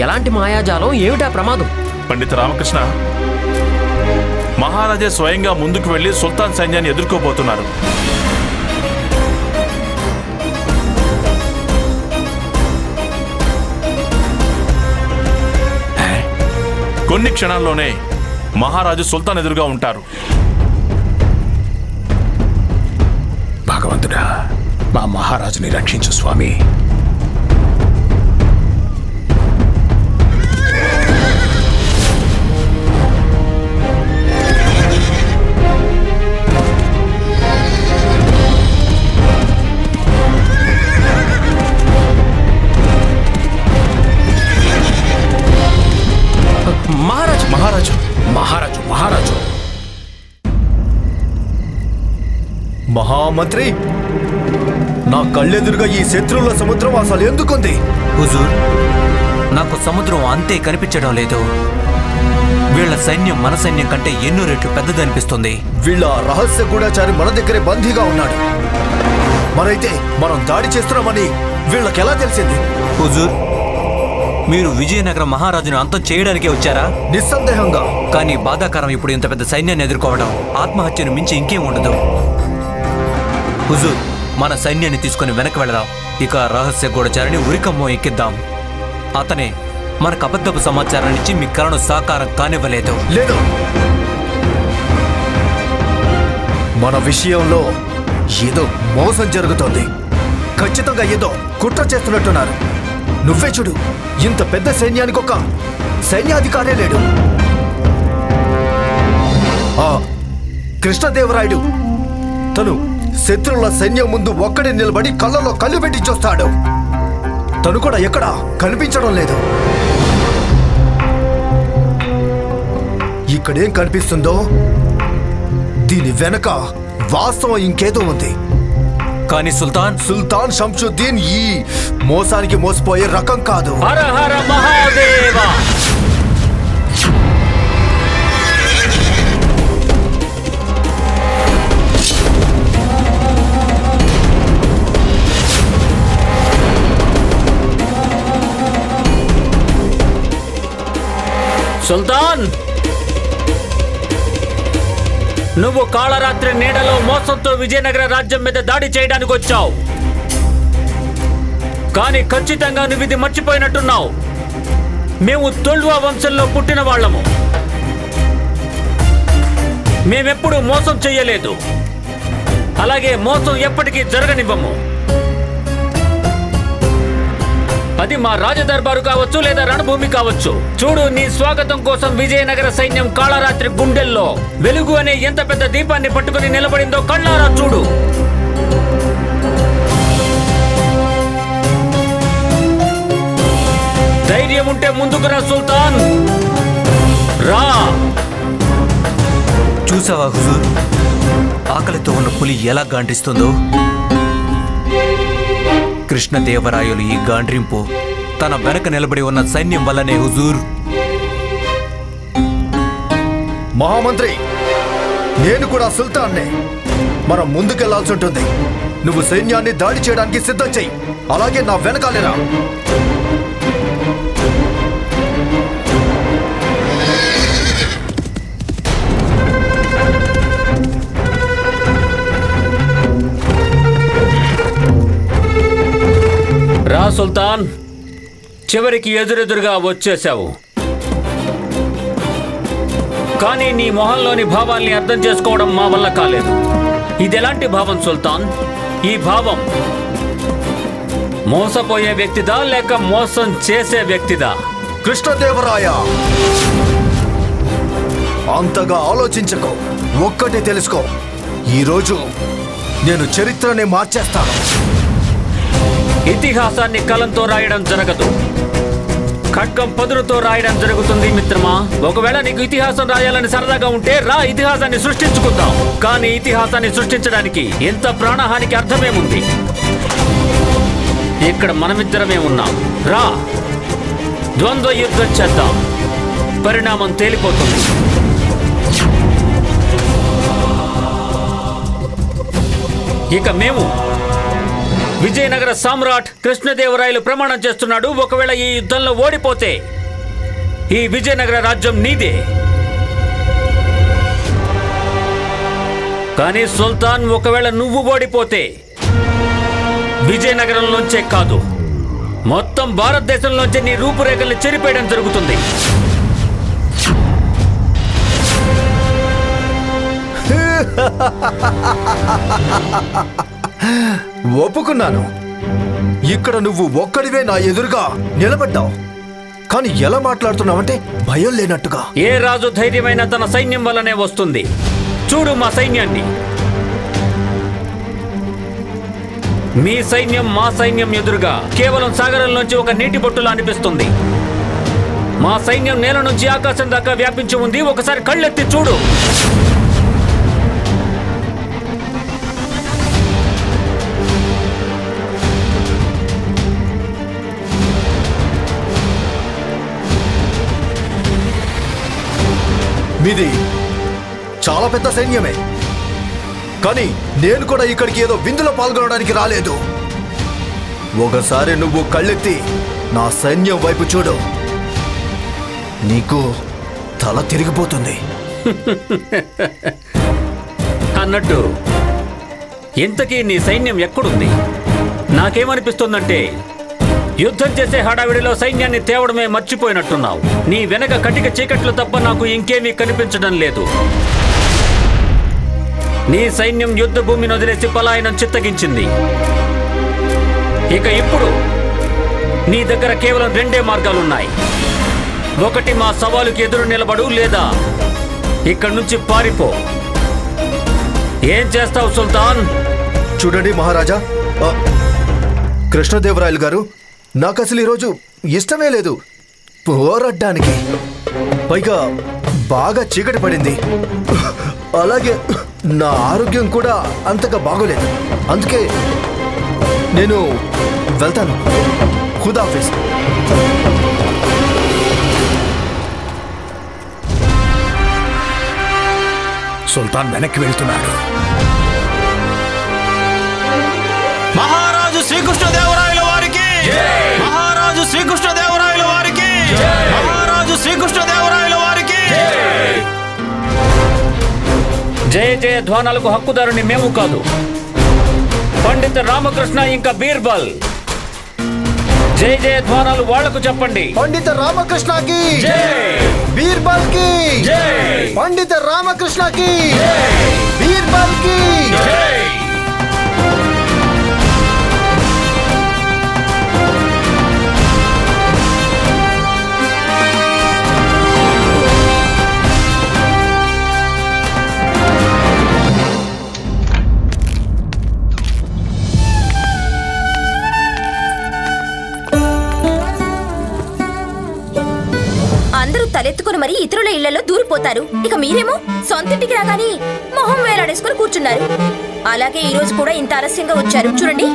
ఎలాంటి మాయాజాలం, ఏమిటా ప్రమాదం? పండిత రామకృష్ణ, మహారాజే స్వయంగా ముందుకు వెళ్లి సుల్తాన్ సైన్యాన్ని ఎదుర్కోబోతున్నారు. కొన్ని క్షణాల్లోనే మహారాజు సుల్తాన్ ఎదురుగా ఉంటారు. భగవంతుడా, మా మహారాజుని రక్షించు స్వామి. మహారాజు మహారాజు మహారాజు మహారాజు మహామంత్రి, నా కళ్ళెదురుగా ఈ శత్రువుల సముద్రం అసలు ఎందుకుంది? హుజూర్, నాకు సముద్రం అంతే కనిపించడం లేదు. వీళ్ల సైన్యం మన సైన్యం కంటే ఎన్నో రెట్లు పెద్దదనిపిస్తుంది. వీళ్ళ రహస్య గూఢచారి మన దగ్గరే బందీగా ఉన్నాడు. మరైతే మనం దాడి చేస్తున్నామని వీళ్ళకెలా తెలిసింది? హుజూర్, మీరు విజయనగరం మహారాజును అంతం చేయడానికే వచ్చారా? నిస్సందేహంగా. కానీ బాధాకరం, ఇప్పుడు ఇంత పెద్ద సైన్యాన్ని ఎదుర్కోవడం ఆత్మహత్యను మించి ఇంకేం ఉండదు. హుజూర్, మన సైన్యాన్ని తీసుకుని వెనక్కి వెళదాం. ఇక రహస్య గూఢచారిని ఉరికమ్మో ఎక్కిద్దాం. అతనే మనకు అబద్ధపు సమాచారాన్ని ఇచ్చి మీ కలను సాకారం కానివ్వలేదు. లేదు, మన విషయంలో ఏదో మోసం జరుగుతోంది. ఖచ్చితంగా ఏదో కుట్ర చేస్తున్నట్టున్నారు. నువ్వే చూడు, ఇంత పెద్ద సైన్యానికి ఒక సైన్యాధికారే లేడు. ఆ కృష్ణదేవరాయుడు తను శత్రువుల సైన్యం ముందు ఒక్కడే నిలబడి కళ్ళలో కళ్ళు పెట్టి చూస్తాడు. తను కూడా ఎక్కడా కనిపించడం లేదు. ఇక్కడేం కనిపిస్తుందో దీని వెనక వాస్తవం ఇంకేదో ఉంది. కానీ సుల్తాన్ షంషుద్దీన్ ఈ మోసానికి మోసపోయే రకం కాదు. హర హర మహాదేవ. సుల్తాన్, నువ్వు కాళరాత్రి నీడలో మోసంతో విజయనగర రాజ్యం మీద దాడి చేయడానికి వచ్చావు. కానీ ఖచ్చితంగా నువ్వు ఇది మర్చిపోయినట్టున్నావు. మేము తొల్వా వంశంలో పుట్టిన వాళ్ళము. మేమెప్పుడు మోసం చెయ్యలేదు. అలాగే మోసం ఎప్పటికీ జరగనివ్వము. అది మా రాజదర్బారు కావచ్చు లేదా రణభూమి కావచ్చు. చూడు, నీ స్వాగతం కోసం విజయనగర సైన్యం కాళరాత్రి గుండెల్లో వెలుగు అనే ఎంత పెద్ద దీపాన్ని పట్టుకుని నిలబడిందో కళ్ళారా చూడు. ధైర్యం ఉంటే ముందుకు రా సుల్తాన్, రా. చూసావా హుజూర్, ఆకలితో ఉన్న పులి ఎలా గాండ్రిస్తుందో? కృష్ణదేవరాయలు ఈ గాండ్రింపు తన వెనక నిలబడి ఉన్న సైన్యం వల్లనే హుజూర్. మహామంత్రి, నేను కూడా సుల్తాన్నే. మనం ముందుకెళ్లాల్సి ఉంటుంది. నువ్వు సైన్యాన్ని దాడి చేయడానికి సిద్ధం చెయ్యి. అలాగే నా వెనకాలేరా. రా సుల్తాన్, చివరికి ఎదురెదురుగా వచ్చేశావు. కానీ నీ మొహంలోని భావాల్ని అర్థం చేసుకోవడం మా వల్ల కాలేదు. ఇదెలాంటి భావం సుల్తాన్? ఈ భావం మోసపోయే వ్యక్తిదా లేక మోసం చేసే వ్యక్తిదా? కృష్ణదేవరాయ, అంతగా ఆలోచించకు. ఒక్కటే తెలుసుకో, ఈరోజు నేను చరిత్రని మార్చేస్తాను. ఇతిహాసాన్ని కలంతో రాయడం జరగదు, ఖడ్గం పదునుతో రాయడం జరుగుతుంది మిత్రమా. ఒకవేళ నీకు ఇతిహాసం రాయాలని సరదాగా ఉంటే రా, ఇతిహాసాన్ని సృష్టించుకుందాం. కానీ ఇతిహాసాన్ని సృష్టించడానికి ఎంత ప్రాణహానికి అర్థమేముంది? ఇక్కడ మనమిద్దరమే ఉన్నాం. రా, ద్వంద్వ యుద్ధం చేద్దాం. పరిణామం తేలిపోతుంది. ఇక మేము విజయనగర సామ్రాట్ కృష్ణదేవరాయలు ప్రమాణం చేస్తున్నాడు. ఒకవేళ ఈ యుద్ధంలో ఓడిపోతే ఈ విజయనగర రాజ్యం నీదే. కానీ సుల్తాన్, ఒకవేళ నువ్వు ఓడిపోతే విజయనగరంలోంచే కాదు, మొత్తం భారతదేశంలోంచే నీ రూపురేఖల్ని చెరిపేయడం జరుగుతుంది. ఒప్పుకున్నాను. ఇక్కడ నువ్వు ఒక్కడివే నా ఎదురుగా నిలబడ్డావు. కానీ ఎలా మాట్లాడుతున్నావంటే భయం లేనట్టుగా. ఏ రాజు ధైర్యమైన తన సైన్యం వల్లనే వస్తుంది. చూడు మా సైన్యాన్ని. మీ సైన్యం మా సైన్యం ఎదురుగా కేవలం సాగరంలోంచి ఒక నీటి బొట్టులా అనిపిస్తుంది. మా సైన్యం నేల నుంచి ఆకాశం దాకా వ్యాపించి ఉంది. ఒకసారి కళ్ళెత్తి చూడు. మీది చాలా పెద్ద సైన్యమే. కానీ నేను కూడా ఇక్కడికి ఏదో విందులో పాల్గొనడానికి రాలేదు. ఒకసారి నువ్వు కళ్ళెత్తి నా సైన్యం వైపు చూడు, నీకు తల తిరిగిపోతుంది. అన్నట్టు ఇంతకీ నీ సైన్యం ఎక్కడుంది? నాకేమనిపిస్తుందంటే యుద్ధం చేసే హడావిడిలో సైన్యాన్ని తేవడమే మర్చిపోయినట్టున్నావు. నీ వెనక కటిక చీకట్లు తప్ప నాకు ఇంకేమీ కనిపించడం లేదు. నీ సైన్యం యుద్ధ భూమిని వదిలేసి పలాయనం చిత్తగించింది. ఇక ఇప్పుడు నీ దగ్గర కేవలం రెండే మార్గాలున్నాయి. ఒకటి మా సవాలుకి ఎదురు నిలబడు, లేదా ఇక్కడి నుంచి పారిపో. ఏం చేస్తావు సుల్తాన్? చూడండి మహారాజా, కృష్ణదేవరాయలు గారు, నాకు అసలు ఈరోజు ఇష్టమే లేదు పోరాడడానికి. పైగా బాగా చీకటి పడింది. అలాగే నా ఆరోగ్యం కూడా అంతగా బాగోలేదు. అందుకే నేను వెళ్తాను. ఖుదాఫిజ్. సుల్తాన్ వెనక్కి వెళ్తున్నాడు. మహారాజు శ్రీకృష్ణదేవరాయల వారికి, మహారాజు శ్రీకృష్ణదేవరాయల వారికి, మహారాజు శ్రీకృష్ణదేవరాయల వారికి. జయ జయ ధ్వానాలకు హక్కుదారుని మేము కాదు, పండిత రామకృష్ణ ఇంకా బీర్బల్. జయ జయ ధ్వానాలు వాళ్లకు చెప్పండి. పండిత రామకృష్ణకి, బీర్బల్ కి, పండిత రామకృష్ణకి, బీర్బల్ కి. అందరూ తలెత్తుకుని మరీ ఇతరుల ఇళ్లలో దూరిపోతారు. ఇక మీరేమో సొంతింటికి రాగానే మొహం వేలాడేసుకుని కూర్చున్నారు. అలాగే ఈ రోజు కూడా ఇంత ఆలస్యంగా వచ్చారు. చూడండి,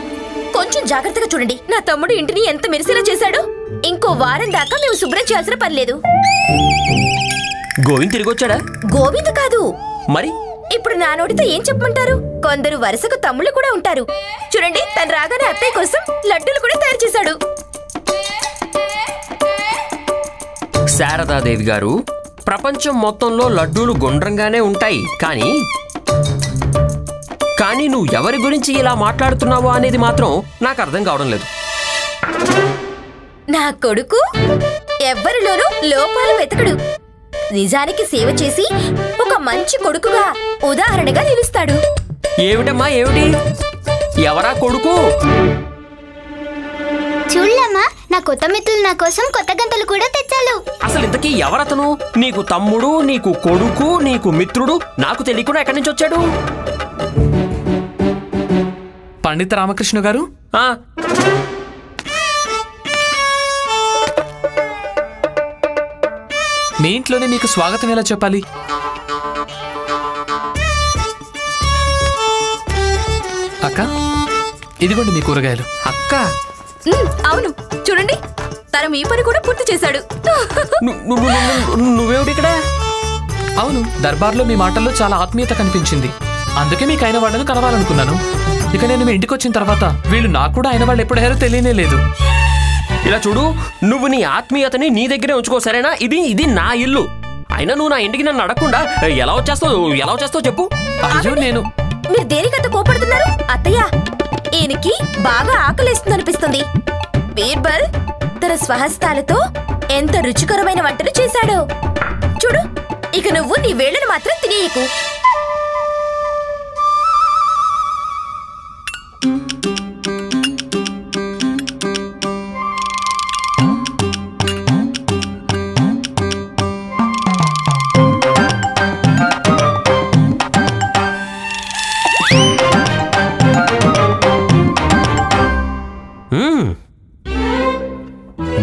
కొంచెం జాగ్రత్తగా చూడండి. నా తమ్ముడు ఇంటిని ఎంత మెరిసేలా చేశాడు. ఇంకో వారం దాకా మేము శుభ్రం చేయాల్సిన పని లేదు. గోవింద్ తిరిగి వచ్చాడా? గోవింద్ కాదు. మరి ఇప్పుడు నా నోటితో ఏం చెప్పమంటారు? కొందరు వరుసకు తమ్ముళ్ళు కూడా ఉంటారు. చూడండి, తను రాగానే అత్తయ్య కోసం లడ్డూలు కూడా తయారు చేశాడు. శారదాదేవి గారు, ప్రపంచం మొత్తంలో లడ్డూలు గుండ్రంగానే ఉంటాయి, కానీ నువ్వు ఎవరి గురించి ఇలా మాట్లాడుతున్నావో అనేది మాత్రం నాకు అర్థం కావడం లేదు. నా కొడుకు ఎవ్వరిలోనూ లోపాలు వెతకడు. నిజానికి సేవ చేసి ఒక మంచి కొడుకుగా ఉదాహరణగా నిలుస్తాడు. ఏమిటమ్మా, ఏమిటి? ఎవరా కొడుకు? చూడమ్మా, నా కొత్త మిత్రులు నా కోసం కొత్త గంటలు కూడా తెచ్చారు. అసలు ఇంతకీ ఎవరతను? నీకు తమ్ముడు, నీకు కొడుకు, నీకు మిత్రుడు, నాకు తెలియకుండా ఎక్కడి నుంచి వచ్చాడు? పండిత రామకృష్ణ గారు, మీ ఇంట్లోనే మీకు స్వాగతం ఎలా చెప్పాలి? అక్క, ఇదిగోండి మీ కూరగాయలు. అక్క? అవును, చూడండి, తను మీ పని కూడా పూర్తి చేశాడు. నువ్వేమిటి ఇక్కడ? అవును, దర్బార్లో మీ మాటల్లో చాలా ఆత్మీయత కనిపించింది. అందుకే మీకు అయిన వాళ్ళను కలవాలనుకున్నాను. ఇక నేను మీ ఇంటికి వచ్చిన తర్వాత వీళ్ళు నాకు కూడా అయిన వాళ్ళు ఎప్పుడయ్యారో తెలియనే లేదు. ఇలా చూడు, నువ్వు నీ ఆత్మీయతని నీ దగ్గరే ఉంచుకో, సరేనా? ఇది నా ఇల్లు. అయినా నువ్వు నా ఇంటికి నన్ను అడగకుండా ఎలా వచ్చేస్తావు చెప్పు. అయ్యో, మీరు దేనికంత కోపడుతున్నారు? అత్తయ్య, ఈయనకి బాగా ఆకలిస్తుందనిపిస్తుంది. బీర్బల్ తన స్వహస్తాలతో ఎంత రుచికరమైన వంటలు చేశాడో చూడు. ఇక నువ్వు నీ వేళ్ళను మాత్రం తినేయకు.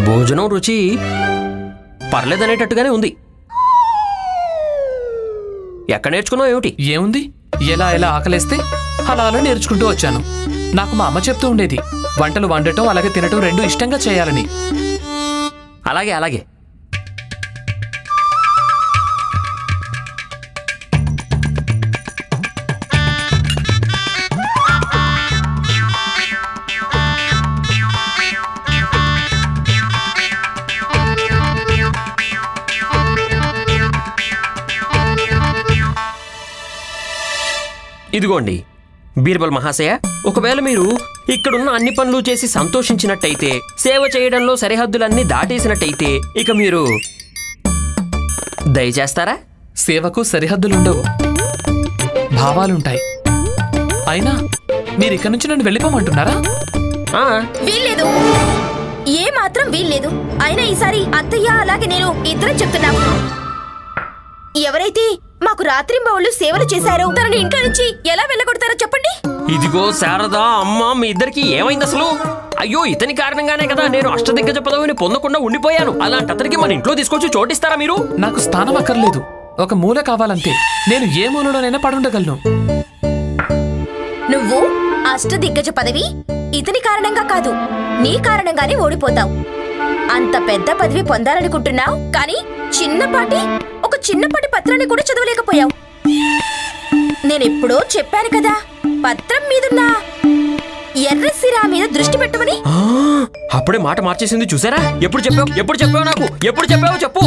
భోజనం రుచి పర్లేదనేటట్టుగానే ఉంది. ఎక్కడ నేర్చుకున్నావు? ఏమిటి? ఏముంది, ఎలా ఆకలేస్తే అలా నేర్చుకుంటూ వచ్చాను. నాకు మా అమ్మ చెప్తూ ఉండేది, వంటలు వండటం అలాగే తినటం రెండు ఇష్టంగా చేయాలని. అలాగే. ఇదిగోండి బీర్బల్ మహాశయ, ఒకవేళ మీరు ఇక్కడున్న అన్ని పనులు చేసి సంతోషించినట్టయితే, సేవ చేయడంలో సరిహద్దులన్నీ దాటేసినట్టయితే, ఇక మీరు దయచేస్తారా? సేవకు సరిహద్దులుండవు, భావాలుంటాయి. అయినా మీరు ఇక్కడి నుంచి నన్ను వెళ్ళిపోమంటున్నారా? వీల్లేదు, ఏ మాత్రం వీల్లేదు. అయినా ఈసారి అత్తయ్య అలాగే నేను ఇద్దరం చెప్తున్నాము. ఎవరైతే మాకు రాత్రింబవళ్ళు సేవలు చేశారో తనని ఇంట్లో నుంచి ఎలా వెళ్ళగొడతారో చెప్పండి. ఇదిగో శారదా, అమ్మ, మీ ఇద్దరికి ఏమైంది అసలు? అయ్యో, ఇతని కారణంగానే కదా నేను అష్టదిగ్గజ పదవిని పొందకుండా ఉండిపోయాను. అలాంటి అతనికి మన ఇంట్లో తీసుకొచ్చి చోటిస్తారా మీరు? నాకు స్థానం అక్కర్లేదు, ఒక మూల కావాలంతే. నేను ఏ మూలలోనైనా పడుండగలను. నువ్వు అష్టదిగ్గజ పదవి ఇతని కారణంగా కాదు, నీ కారణంగానే ఓడిపోతావు. అంత పెద్ద పదవి పొందాలనుకుంటున్నావు, కానీ ఒక చిన్నపాటి పత్రాన్ని కూడా చదవలేకపోయావు. నేనెప్పుడో చెప్పాను కదా, పత్రం మీదున్న ఎర్ర సిరా మీద దృష్టి పెట్టమని. అప్పుడే మాట మార్చేసింది చూసారా? ఎప్పుడు చెప్పావు నాకు? ఎప్పుడు చెప్పావు చెప్పు.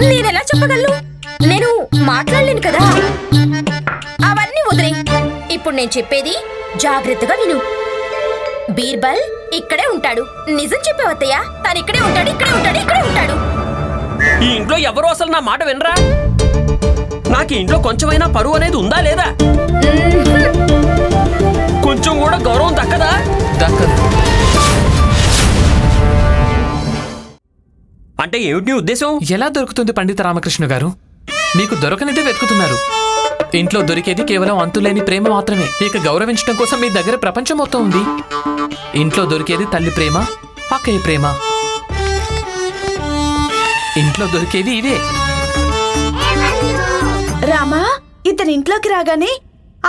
నేనెలా చెప్పగలను? నేను మాట్లాడలేను కదా. అవన్నీ వదిలే. ఇప్పుడు నేను చెప్పేది జాగ్రత్తగా విను. బీర్బల్ ఇక్కడే ఉంటాడు. నిజం చెప్పావు అత్తయ్య, తను ఇక్కడే ఉంటాడు. ఈ ఇంట్లో ఎవరో అసలు నా మాట వినరా? నాకు ఈ ఇంట్లో కొంచెమైనా పరువు అనేది ఉందా లేదా? కొంచెం కూడా గౌరవం దక్కదా? దక్కదు. అంటే ఏమిటి నీ ఉద్దేశం? ఎలా దొరుకుతుంది పండిత రామకృష్ణ గారు? మీకు దొరకనిదే వెతుకుతున్నారు. ఇంట్లో దొరికేది కేవలం అంతులేని ప్రేమ మాత్రమే. ఇక గౌరవించడం కోసం మీ దగ్గర ప్రపంచం మొత్తం ఉంది. ఇంట్లో దొరికేది తల్లి ప్రేమ, అక్కయ్య ప్రేమ. ఇంట్లో దొరికేది ఇవే. రామా, ఇతని ఇంట్లోకి రాగానే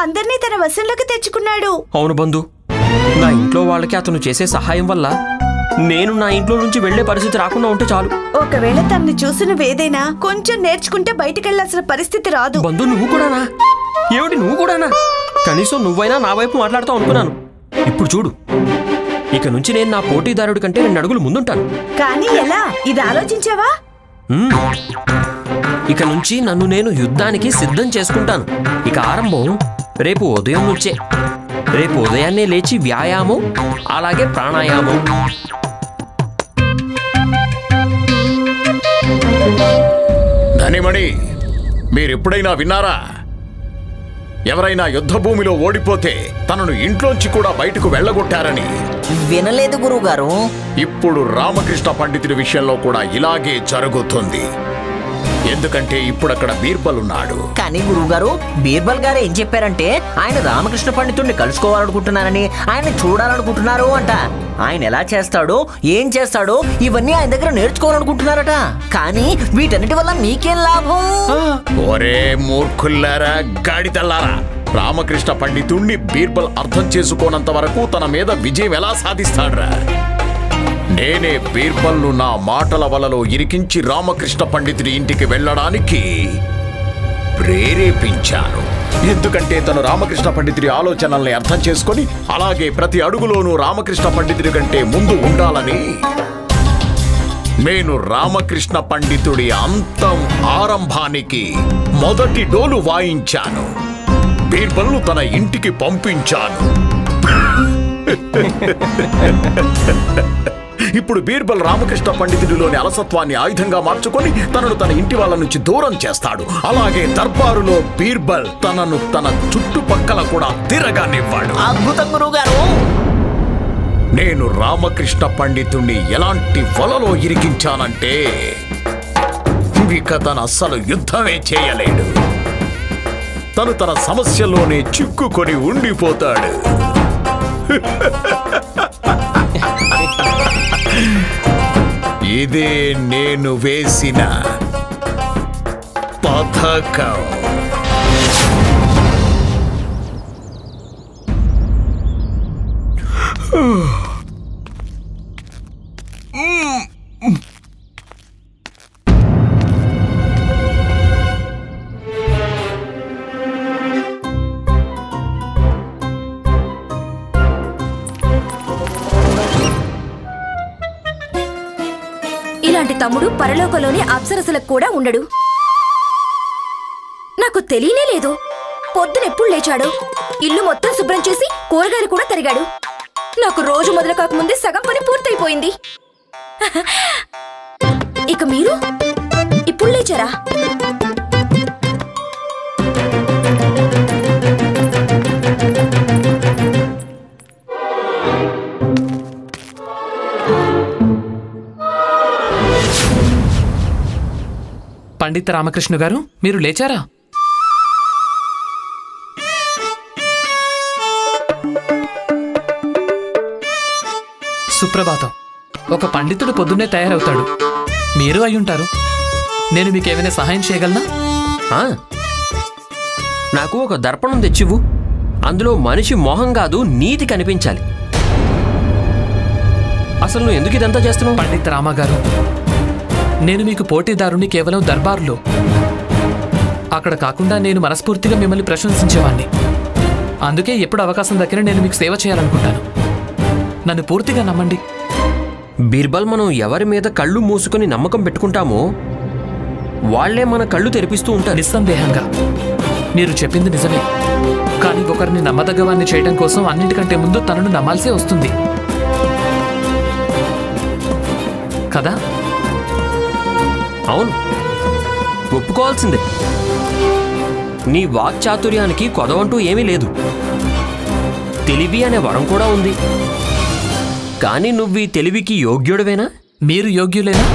అందరినీ తన వశంలోకి తెచ్చుకున్నాడు. అవును బంధు, నా ఇంట్లో వాళ్ళకి అతను చేసే సహాయం వల్ల నేను నా ఇంట్లో నుంచి వెళ్లే పరిస్థితి రాకుండా ఉంటే చాలు. ఒకవేళ తనని చూసి నువ్వేదైనా కొంచెం నేర్చుకుంటే బయటికెళ్లాల్సిన పరిస్థితి రాదు. బంధు నువ్వు కూడానా? ఏమిటి నువ్వు కూడానా? కనీసం నువ్వైనా నా వైపు మాట్లాడుతావు అనుకున్నాను. ఇప్పుడు చూడు, ఇక నుంచి నేను నా పోటీదారుడి కంటే 2 అడుగులు ముందుంటాను. కానీ ఎలా? ఇది ఆలోచించావా? ఇక నుంచి నన్ను నేను యుద్ధానికి సిద్ధం చేసుకుంటాను. ఇక ఆరంభం రేపు ఉదయం నుంచే. రేపు ఉదయాన్నే లేచి వ్యాయామం, అలాగే ప్రాణాయామం. ధనిమణి, మీరెప్పుడైనా విన్నారా? ఎవరైనా యుద్ధ భూమిలో ఓడిపోతే తనను ఇంట్లోంచి కూడా బయటకు వెళ్ళగొట్టారని? వినలేదు గురువుగారు. ఇప్పుడు రామకృష్ణ పండితుడి విషయంలో కూడా ఇలాగే జరుగుతుంది. ఎందుకంటే ఇప్పుడు అక్కడ బీర్బల్ ఉన్నాడు. కానీ గురువుగారు, బీర్బల్ గారు ఏం చెప్పారంటే ఆయన రామకృష్ణ పండితుడిని కలుసుకోవాలనుకుంటున్నారని, ఆయన చూడాలనుకుంటున్నారు అంట. ఆయన ఎలా చేస్తాడో, ఏం చేస్తాడో ఇవన్నీ ఆయన దగ్గర నేర్చుకోవాలనుకుంటున్నారట. కానీ వీటన్నిటి వల్ల మీకేం లాభం? ఒరే మూర్ఖుల్లారా, గాడిదల్లారా! రామకృష్ణ పండితుణ్ణి బీర్బల్ అర్థం చేసుకోనంత వరకు తన మీద విజయం ఎలా సాధిస్తాడ్రా? నేనే బీర్బల్ను నా మాటల వలలో ఇరికించి రామకృష్ణ పండితుడి ఇంటికి వెళ్ళడానికి ప్రేరేపించాను. ఎందుకంటే తను రామకృష్ణ పండితుడి ఆలోచనల్ని అర్థం చేసుకొని అలాగే ప్రతి అడుగులోనూ రామకృష్ణ పండితుడి కంటే ముందు ఉండాలని నేను రామకృష్ణ పండితుడి అంతం ఆరంభానికి మొదటి డోలు వాయించాను. బీర్బల్ను తన ఇంటికి పంపించాను. ఇప్పుడు బీర్బల్ రామకృష్ణ పండితుడిలోని అలసత్వాన్ని ఆయుధంగా మార్చుకొని తనను తన ఇంటి వాళ్ళ నుంచి దూరం చేస్తాడు. అలాగే దర్బారులో బీర్బల్ తనను తన చుట్టుపక్కల కూడా తిరగానివ్వాడు. అద్భుతం గురువుగారు! నేను రామకృష్ణ పండితుణ్ణి ఎలాంటి వలలో ఇరికించానంటే ఇక తను అస్సలు యుద్ధమే చేయలేడు. తను తన సమస్యలోనే చిక్కుకొని ఉండిపోతాడు. ఇదే నేను వేసిన పథకం. ఇలాంటి తమ్ముడు పరలోకంలోని అప్సరసలకు కూడా ఉండడు. నాకు తెలియనే లేదు. పొద్దునెప్పుడు లేచాడో ఇల్లు మొత్తం శుభ్రం చేసి కూరగాయలు కూడా తరిగాడు. నాకు రోజు మొదలు కాకముందే సగం పని పూర్తయిపోయింది. ఇక మీరు ఇప్పుడు లేచారా? పండిత రామకృష్ణ గారు, మీరు లేచారా? సుప్రభాతం. ఒక పండితుడు పొద్దున్నే తయారవుతాడు. మీరు అయ్యుంటారు. నేను మీకేమైనా సహాయం చేయగలనా? నాకు ఒక దర్పణం తెచ్చివు. అందులో మనిషి మొహం కాదు, నీతి కనిపించాలి. అసలు నువ్వు ఎందుకు ఇదంతా చేస్తున్నావు? పండిత రామగారు, నేను మీకు పోటీదారుని కేవలం దర్బారులో. అక్కడ కాకుండా నేను మనస్ఫూర్తిగా మిమ్మల్ని ప్రశంసించేవాణ్ణి. అందుకే ఎప్పుడు అవకాశం దక్కినా నేను మీకు సేవ చేయాలనుకుంటాను. నన్ను పూర్తిగా నమ్మండి. బీర్బల్, మనం ఎవరి మీద కళ్ళు మూసుకొని నమ్మకం పెట్టుకుంటామో వాళ్లే మన కళ్ళు తెరిపిస్తూ ఉంటారు. నిస్సందేహంగా మీరు చెప్పింది నిజమే. కానీ ఒకరిని నమ్మదగ్గవాన్ని చేయడం కోసం అన్నిటికంటే ముందు తనను నమ్మాల్సే వస్తుంది కదా? అవును, ఒప్పుకోవాల్సిందే. నీ వాక్చాతుర్యానికి కొదవంటూ ఏమీ లేదు. తెలివి అనే వరం కూడా ఉంది. కానీ నువ్వు ఈ తెలివికి యోగ్యుడివేనా? మీరు యోగ్యులేనా?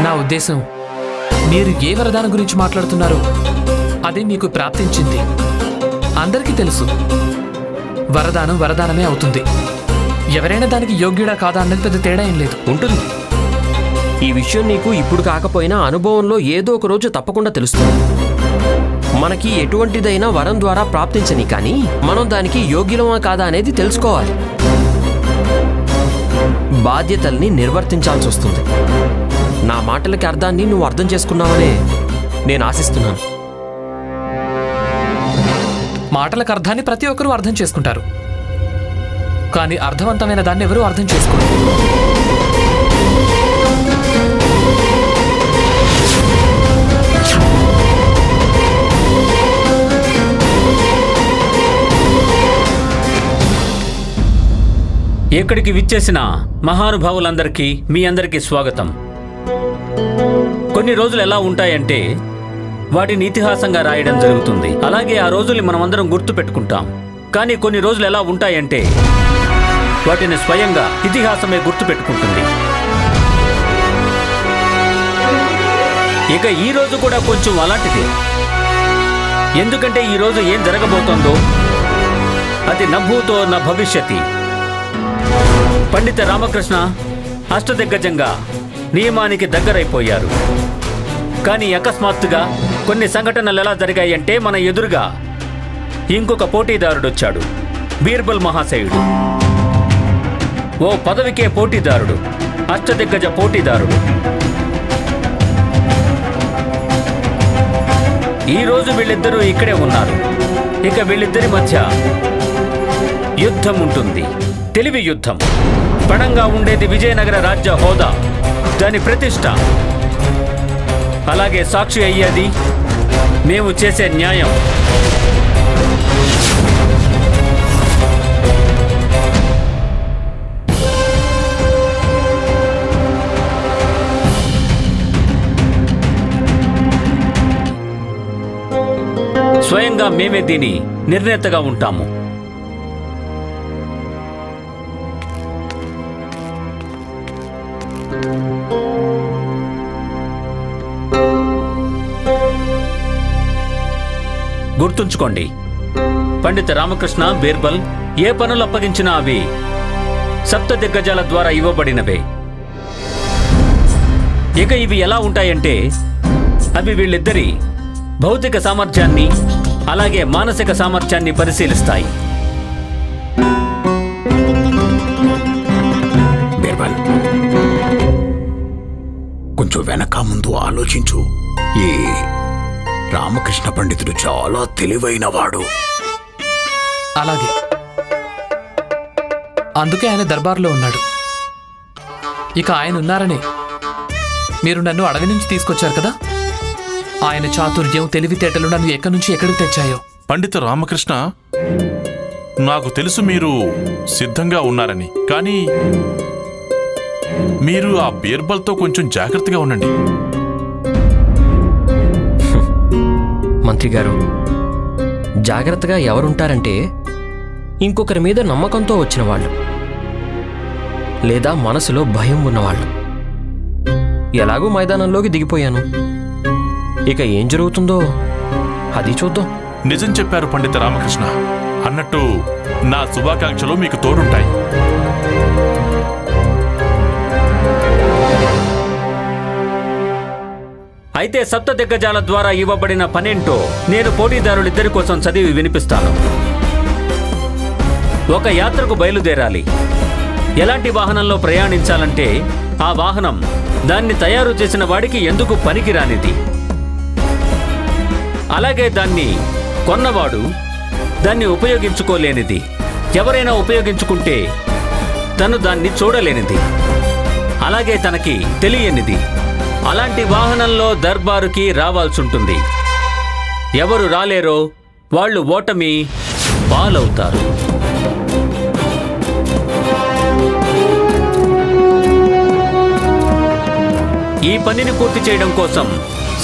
నా ఉద్దేశం, మీరు ఏ వరదానం గురించి మాట్లాడుతున్నారో అదే మీకు ప్రాప్తించింది. అందరికీ తెలుసు, వరదానం వరదానమే అవుతుంది. ఎవరైనా దానికి యోగ్యుడా కాదా అన్నది పెద్ద తేడా ఏం లేదు. ఉంటుంది. ఈ విషయం నీకు ఇప్పుడు కాకపోయినా అనుభవంలో ఏదో ఒక రోజు తప్పకుండా తెలుస్తుంది. మనకి ఎటువంటిదైనా వరం ద్వారా ప్రాప్తించని కానీ మనం దానికి యోగ్యులమా కాదా అనేది తెలుసుకోవాలి. బాధ్యతల్ని నిర్వర్తించాల్సి వస్తుంది. నా మాటలకి అర్థాన్ని నువ్వు అర్థం చేసుకున్నావనే నేను ఆశిస్తున్నాను. మాటలకు అర్థాన్ని ప్రతి ఒక్కరూ అర్థం చేసుకుంటారు, కానీ అర్థవంతమైన దాన్ని ఎవరూ అర్థం చేసుకోరు. ఇక్కడికి విచ్చేసిన మహానుభావులందరికీ మీ అందరికీ స్వాగతం. కొన్ని రోజులు ఎలా ఉంటాయంటే వాటిని ఇతిహాసంగా రాయడం జరుగుతుంది. అలాగే ఆ రోజుల్ని మనమందరం గుర్తు పెట్టుకుంటాం. కానీ కొన్ని రోజులు ఎలా ఉంటాయంటే వాటిని స్వయంగా ఇతిహాసమే గుర్తు పెట్టుకుంటుంది. ఇక ఈ రోజు కూడా కొంచెం అలాంటిది. ఎందుకంటే ఈ రోజు ఏం జరగబోతోందో అది నభూతో నా భవిష్యతి. పండిత రామకృష్ణ అష్టదిగ్గజంగా నియమానికి దగ్గరైపోయారు. కానీ అకస్మాత్తుగా కొన్ని సంఘటనలు ఎలా జరిగాయంటే మన ఎదురుగా ఇంకొక పోటీదారుడొచ్చాడు, బీర్బల్ మహాశయుడు. ఓ పదవికే పోటీదారుడు, అష్టదిగ్గజ పోటీదారుడు. ఈరోజు వీళ్ళిద్దరూ ఇక్కడే ఉన్నారు. ఇక వీళ్ళిద్దరి మధ్య యుద్ధం ఉంటుంది, తెలివి యుద్ధం. పణంగా ఉండేది విజయనగర రాజ్య హోదా, దాని ప్రతిష్ట. అలాగే సాక్షి అయ్యేది మేము చేసే న్యాయం. స్వయంగా మేమే దీని నిర్ణేతగా ఉంటాము. గుర్తుంచుకోండి, పండిత రామకృష్ణ, బీర్బల్ ఏ పనులు అప్పగించినా అవి సప్త దిగ్గజాల ద్వారా ఇవ్వబడినవే. ఇక ఇవి ఎలా ఉంటాయంటే అవి వీళ్ళిద్దరి భౌతిక సామర్థ్యాన్ని అలాగే మానసిక సామర్థ్యాన్ని పరిశీలిస్తాయి. బీర్బల్, కొంచెం వెనక ముందు ఆలోచించు. ఈ రామకృష్ణ పండితుడు చాలా తెలివైనవాడు. అలాగే, అందుకే ఆయన దర్బార్లో ఉన్నాడు. ఇక ఆయన ఉన్నారనే మీరు నన్ను అడవి నుంచి తీసుకొచ్చారు కదా. ఆయన చాతుర్యం, తెలివితేటలు నన్ను ఎక్కడి నుంచి ఎక్కడికి తెచ్చాయో. పండిత రామకృష్ణ, నాకు తెలుసు మీరు సిద్ధంగా ఉన్నారని. కానీ మీరు ఆ బీర్బల్తో కొంచెం జాగ్రత్తగా ఉండండి. మంత్రి గారు, జాగ్రత్తగా ఎవరుంటారంటే ఇంకొకరి మీద నమ్మకంతో వచ్చిన వాళ్ళు, లేదా మనసులో భయం ఉన్నవాళ్ళు. ఎలాగూ మైదానంలోకి దిగిపోయాను. ఇక ఏం జరుగుతుందో అది చూద్దాం. నిజం చెప్పారు పండిత రామకృష్ణ. అన్నట్టు నా శుభాకాంక్షలు మీకు తోడుంటాయి. అయితే సప్త దిగ్గజాల ద్వారా ఇవ్వబడిన పనేంటో నేను పోటీదారులిద్దరి కోసం చదివి వినిపిస్తాను. ఒక యాత్రకు బయలుదేరాలి. ఎలాంటి వాహనంలో ప్రయాణించాలంటే ఆ వాహనం దాన్ని తయారు చేసిన వాడికి ఎందుకు పనికిరానిది. అలాగే దాన్ని కొన్నవాడు దాన్ని ఉపయోగించుకోలేనిది. ఎవరైనా ఉపయోగించుకుంటే తను దాన్ని చూడలేనిది. అలాగే తనకి తెలియనిది. అలాంటి వాహనంలో దర్బారుకి రావాల్సుంటుంది. ఎవరు రాలేరో వాళ్ళు ఓటమి పాలవుతారు. ఈ పనిని పూర్తి చేయడం కోసం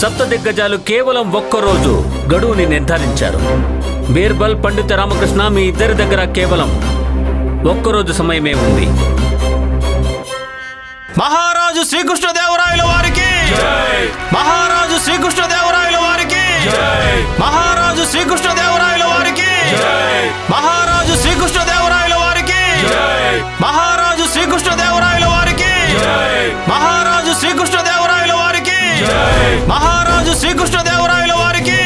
సప్త దిగ్గజాలు కేవలం ఒక్కరోజు గడువుని నిర్ధారించారు. బీర్బల్, పండిత రామకృష్ణ, మీ ఇద్దరి దగ్గర కేవలం ఒక్కరోజు సమయమే ఉంది. మహారాజు శ్రీకృష్ణదేవరాయల వారికి, మహారాజు శ్రీకృష్ణదేవరాయల వారికి, మహారాజు శ్రీకృష్ణదేవరాయల వారికి, మహారాజు శ్రీకృష్ణదేవరాయల వారికి, మహారాజు శ్రీకృష్ణదేవరాయల వారికి, మహారాజు శ్రీకృష్ణదేవరాయల వారికి, మహారాజు శ్రీకృష్ణదేవరాయల వారికి,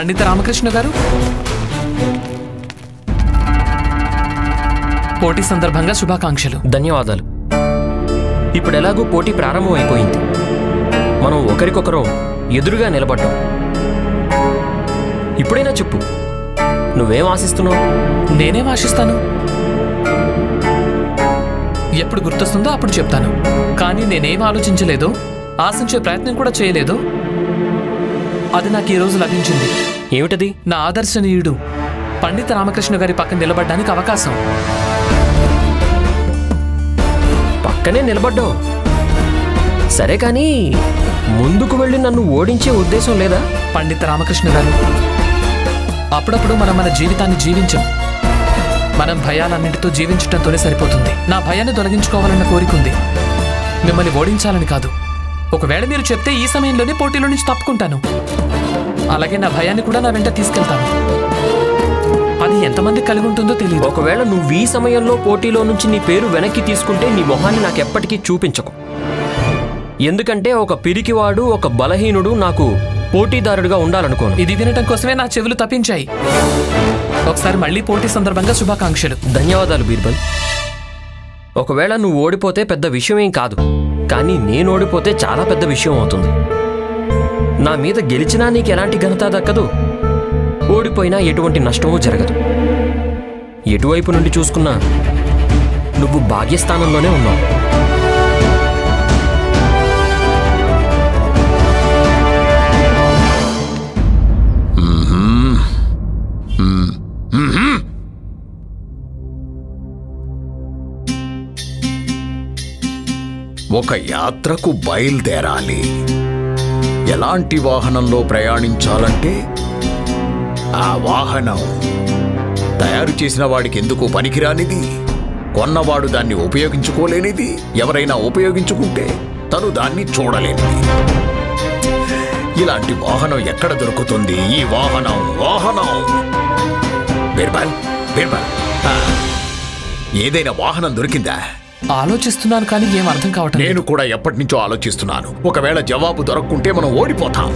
పండిత రామకృష్ణ గారు, పోటీ సందర్భంగా శుభాకాంక్షలు. ధన్యవాదాలు. ఇప్పుడు ఎలాగూ పోటీ ప్రారంభం అయిపోయింది. మనం ఒకరికొకరం ఎదురుగా నిలబడ్డాం. ఇప్పుడైనా చెప్పు, నువ్వేం ఆశిస్తున్నావు? నేనేం ఆశిస్తాను? ఎప్పుడు గుర్తొస్తుందో అప్పుడు చెప్తాను. కానీ నేనేం ఆలోచించలేదో, ఆశించే ప్రయత్నం కూడా చేయలేదో అది నాకు ఈరోజు లభించింది. ఏమిటది? నా ఆదర్శనీయుడు పండిత రామకృష్ణ గారి పక్కన నిలబడ్డానికి అవకాశం. పక్కనే నిలబడ్డావు సరే, కానీ ముందుకు వెళ్ళి నన్ను ఓడించే ఉద్దేశం లేదా? పండిత రామకృష్ణ గారు, అప్పుడప్పుడు మనం మన జీవితాన్ని జీవించం. మనం భయాలన్నింటితో జీవించడంతోనే సరిపోతుంది. నా భయాన్ని తొలగించుకోవాలన్న కోరిక ఉంది, మిమ్మల్ని ఓడించాలని కాదు. ఒకవేళ మీరు చెప్తే ఈ సమయంలోనే పోటీలో నుంచి తప్పుకుంటాను. అలాగే నా భయాన్ని కూడా నా వెంట తీసుకెళ్తాను. అది ఎంతమంది కలిగి ఉంటుందో తెలియదు. ఒకవేళ నువ్వు ఈ సమయంలో పోటీలో నుంచి నీ పేరు వెనక్కి తీసుకుంటే నీ మొహాన్ని నాకు ఎప్పటికీ చూపించకు. ఎందుకంటే ఒక పిరికివాడు, ఒక బలహీనుడు నాకు పోటీదారుడుగా ఉండాలనుకోను. ఇది వినటం కోసమే నా చెవులు తప్పించాయి. ఒకసారి మళ్ళీ పోటీ సందర్భంగా శుభాకాంక్షలు. ధన్యవాదాలు బీర్బల్. ఒకవేళ నువ్వు ఓడిపోతే పెద్ద విషయం ఏం కాదు, కానీ నేను ఓడిపోతే చాలా పెద్ద విషయం అవుతుంది. నా మీద గెలిచినా నీకు ఎలాంటి ఘనత దక్కదు, ఓడిపోయినా ఎటువంటి నష్టమూ జరగదు. ఎటువైపు నుండి చూసుకున్నా నువ్వు భాగ్యస్థానంలోనే ఉన్నావు. ఒక యాత్రకు బయలుదేరాలి. ఎలాంటి వాహనంలో ప్రయాణించాలంటే ఆ వాహనం తయారు చేసిన వాడికి ఎందుకు పనికిరానిది, కొన్నవాడు దాన్ని ఉపయోగించుకోలేనిది, ఎవరైనా ఉపయోగించుకుంటే తను దాన్ని చూడలేనిది. ఇలాంటి వాహనం ఎక్కడ దొరుకుతుంది? ఈ వాహనం బీర్బల్, ఏదైనా వాహనం దొరికిందా? ఆలోచిస్తున్నాను కానీ ఏం అర్థం కావటం. నేను కూడా ఎప్పటి నుంచో ఆలోచిస్తున్నాను. ఒకవేళ జవాబు దొరక్కుంటే మనం ఓడిపోతాం.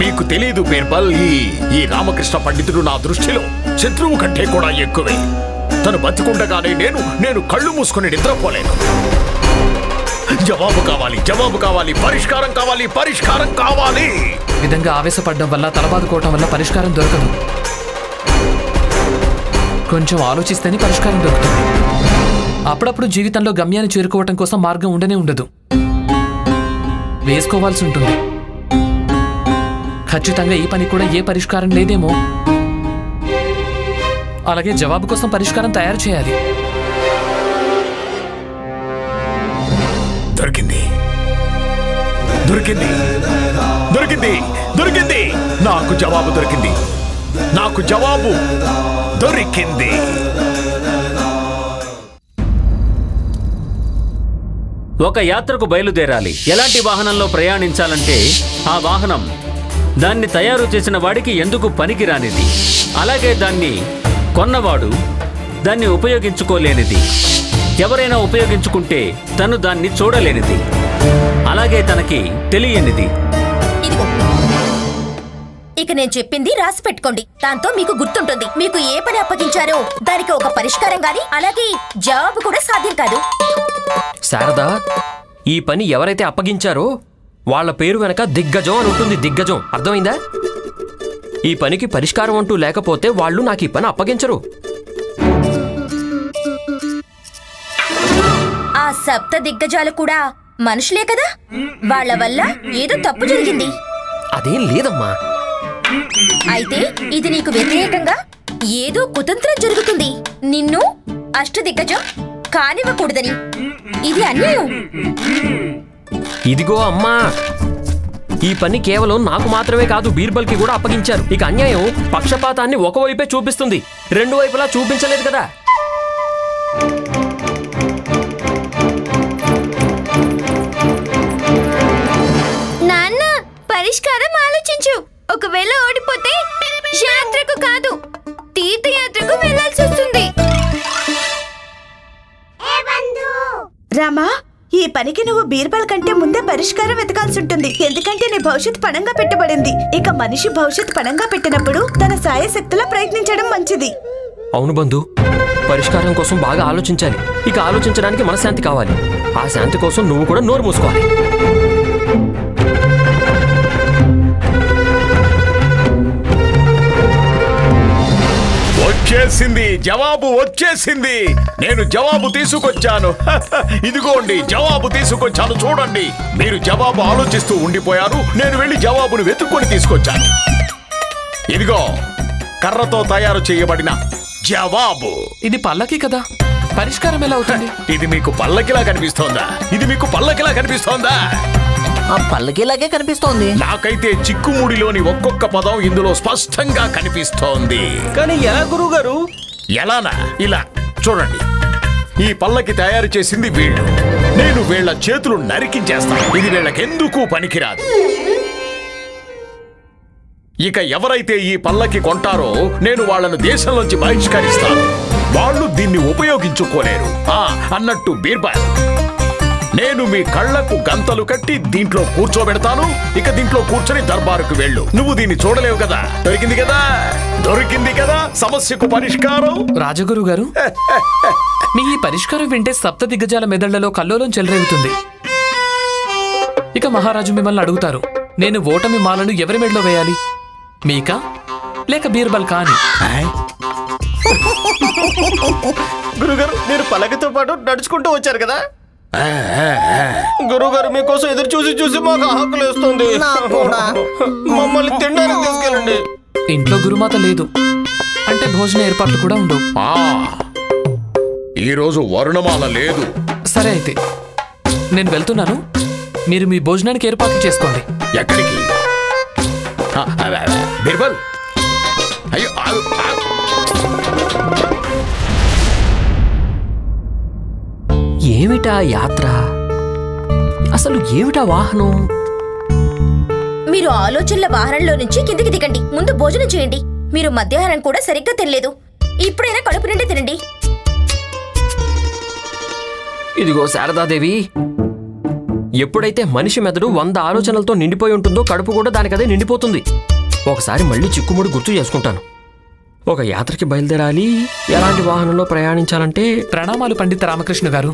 మీకు తెలీదు బీర్బల్, ఈ రామకృష్ణ పండితుడు నా దృష్టిలో శత్రువు కంటే కూడా ఎక్కువే. తను బతికుండగానే నేను కళ్ళు మూసుకుని నిద్రపోలేను. జవాబు కావాలి, పరిష్కారం కావాలి. విధంగా ఆవేశపడడం వల్ల, తలబాదుకోవటం వల్ల పరిష్కారం దొరకదు. కొంచెం ఆలోచిస్తేనే పరిష్కారం దొరుకుతుంది. అప్పుడప్పుడు జీవితంలో గమ్యాన్ని చేరుకోవటం కోసం మార్గం ఉండనే ఉండదు, వేసుకోవాల్సి ఉంటుంది. ఖచ్చితంగా ఈ పని కూడా ఏ పరిష్కారం లేదేమో. అలాగే జవాబు కోసం పరిష్కారం తయారు చేయాలి. దొరికింది. నాకు జవాబు దొరికింది. ఒక యాత్రకు బయలుదేరాలి. ఎలాంటి వాహనంలో ప్రయాణించాలంటే ఆ వాహనం దాన్ని తయారు చేసిన వాడికి ఎందుకు పనికిరానిది, అలాగే దాన్ని కొన్నవాడు దాన్ని ఉపయోగించుకోలేనిది, ఎవరైనా ఉపయోగించుకుంటే తను దాన్ని చూడలేనిది, అలాగే తనకి తెలియనిది. ఇక నేను చెప్పింది రాసి పెట్టుకోండి. దాంతో మీకు గుర్తుంటుంది. మీకు ఏ పని అప్పగించారో దానికి ఒక పరిష్కారం గాని, అలాగే జవాబు కూడా సాధ్యం కాదు. శారదా, ఈ పని ఎవరైతే అప్పగించారో వాళ్ళ పేరు వెనక దిగ్గజం అని ఉంటుంది. దిగ్గజం, అర్థమైందా? ఈ పనికి పరిష్కారం అంటూ లేకపోతే వాళ్ళు నాకు ఈ పని అప్పగించరు. ఆ సప్త దిగ్గజాలు కూడా మనుషులే కదా, వాళ్ళ వల్ల ఏదో తప్పు జరిగింది. అదేం లేదమ్మా. అయితే ఇది నీకు వ్యతిరేకంగా ఏదో కుతంత్రం జరుగుతుంది. నిన్ను అష్టదిగ్గజం కానివ్వకూడదని. ఇది అన్యాయం. ఇదిగో అమ్మా, ఈ పని కేవలం నాకు మాత్రమే కాదు, బీర్బల్కి కూడా అప్పగించారు. ఇక అన్యాయం పక్షపాతాన్ని ఒకవైపే చూపిస్తుంది, రెండు వైపులా చూపించలేదు కదా. నాన్న, పరిష్కారం ఆలోచించు. ఒకవేళ ఓడిపోతే యాత్రకు కాదు, తీర్థయాత్రకు వెళ్ళాల్సి వస్తుంది. రామా, ఈ పనికి నువ్వు బీర్బల్ కంటే ముందే పరిష్కారం వెతకాల్సి ఉంటుంది. ఎందుకంటే నీ భవిష్యత్ పణంగా పెట్టబడింది. ఇక మనిషి భవిష్యత్ పణంగా పెట్టినప్పుడు తన సాయశక్తులా ప్రయత్నించడం మంచిది. అవును బంధు, పరిష్కారం కోసం బాగా ఆలోచించాలి. ఇక ఆలోచించడానికి మనశ్శాంతి కావాలి. ఆ శాంతి కోసం నువ్వు కూడా నోరు మూసుకోవాలి. వచ్చేసింది, జవాబు వచ్చేసింది. నేను జవాబు తీసుకొచ్చాను. ఇదిగోండి జవాబు తీసుకొచ్చాను, చూడండి. మీరు జవాబు ఆలోచిస్తూ ఉండిపోయారు, నేను వెళ్ళి జవాబును వెతుక్కొని తీసుకొచ్చాను. ఇదిగో కర్రతో తయారు చేయబడిన జవాబు. ఇది పల్లకి కదా, పరిష్కారం ఎలా అవుతుంది? ఇది మీకు పల్లకిలా కనిపిస్తోందా? ఇది మీకు పల్లకిలా కనిపిస్తోందా? ఆ పల్లకిలాగే కనిపిస్తోంది. నాకైతే చిక్కుముడిలోని ఒక్కొక్క పదం ఇందులో స్పష్టంగా కనిపిస్తోంది. కానీ ఎలా గురువు గారు? ఎలానా? ఇలా చూడండి. ఈ పల్లకి తయారు చేసింది వీళ్ళు. నేను వీళ్ళ చేతులు నరికించేస్తాను. ఇది వీళ్ళకెందుకు పనికిరాదు. ఇక ఎవరైతే ఈ పల్లకి కొంటారో నేను వాళ్ళను దేశంలోంచి బహిష్కరిస్తాను. వాళ్ళు దీన్ని ఉపయోగించుకోలేరు. అన్నట్టు బీర్బల్, నేను మీ కళ్లకు గంతలు కట్టి దీంట్లో కూర్చోబెడతాను. ఇక దీంట్లో కూర్చొని దర్బారుకు వెళ్ళు. నువ్వు దీన్ని చూడలేవు కదా. దొరికింది కదా, దొరికింది కదా సమస్యకు పరిష్కారం. రాజగురు గారు, మీ ఈ పరిష్కారం వింటే సప్త దిగ్గజాల మెదళ్లలో కల్లోలం చెలరేగుతుంది. ఇక మహారాజు మిమ్మల్ని అడుగుతారు, నేను ఓటమి మాలను ఎవరి మెడలో వేయాలి, మీకా లేక బీర్బల్ కాని? గురుగారు, మీరు పలకతో పాటు నడుచుకుంటూ వచ్చారు కదా. గురుగారు, మీకోసం ఎదురు చూసి చూసి మాకు ఆకలేస్తుంది. మమ్మల్ని తినడానికి తీసుకెళ్ళండి. ఇంట్లో గురుమాత లేదు అంటే భోజన ఏర్పాట్లు కూడా ఉండవు. ఈ రోజు వరుణమాల లేదు. సరే అయితే నేను వెళ్తున్నాను. మీరు మీ భోజనానికి ఏర్పాట్లు చేసుకోండి. ఎక్కడికి? బీర్బల్, అయ్యో ఏమిటా యాత్ర? అసలు ఏమిటా వాహనం? మీరు ఆలోచనల వాహనంలో నుంచి కిందికి దిగండి. ముందు భోజనం చేయండి. మీరు మధ్యాహ్నం కూడా సరిగ్గా తినలేదు. ఇప్పుడైనా కడుపు నిండి తినండి. ఇదిగో శారదాదేవి, ఎప్పుడైతే మనిషి మెదడు 100 ఆలోచనలతో నిండిపోయి ఉంటుందో కడుపు కూడా దానికదే నిండిపోతుంది. ఒకసారి మళ్ళీ చిక్కుముడి గుర్తు చేసుకుంటాను. ఒక యాత్రకి బయలుదేరాలి. ఎలాంటి వాహనంలో ప్రయాణించాలంటే? ప్రణామాలు పండిత రామకృష్ణ గారు.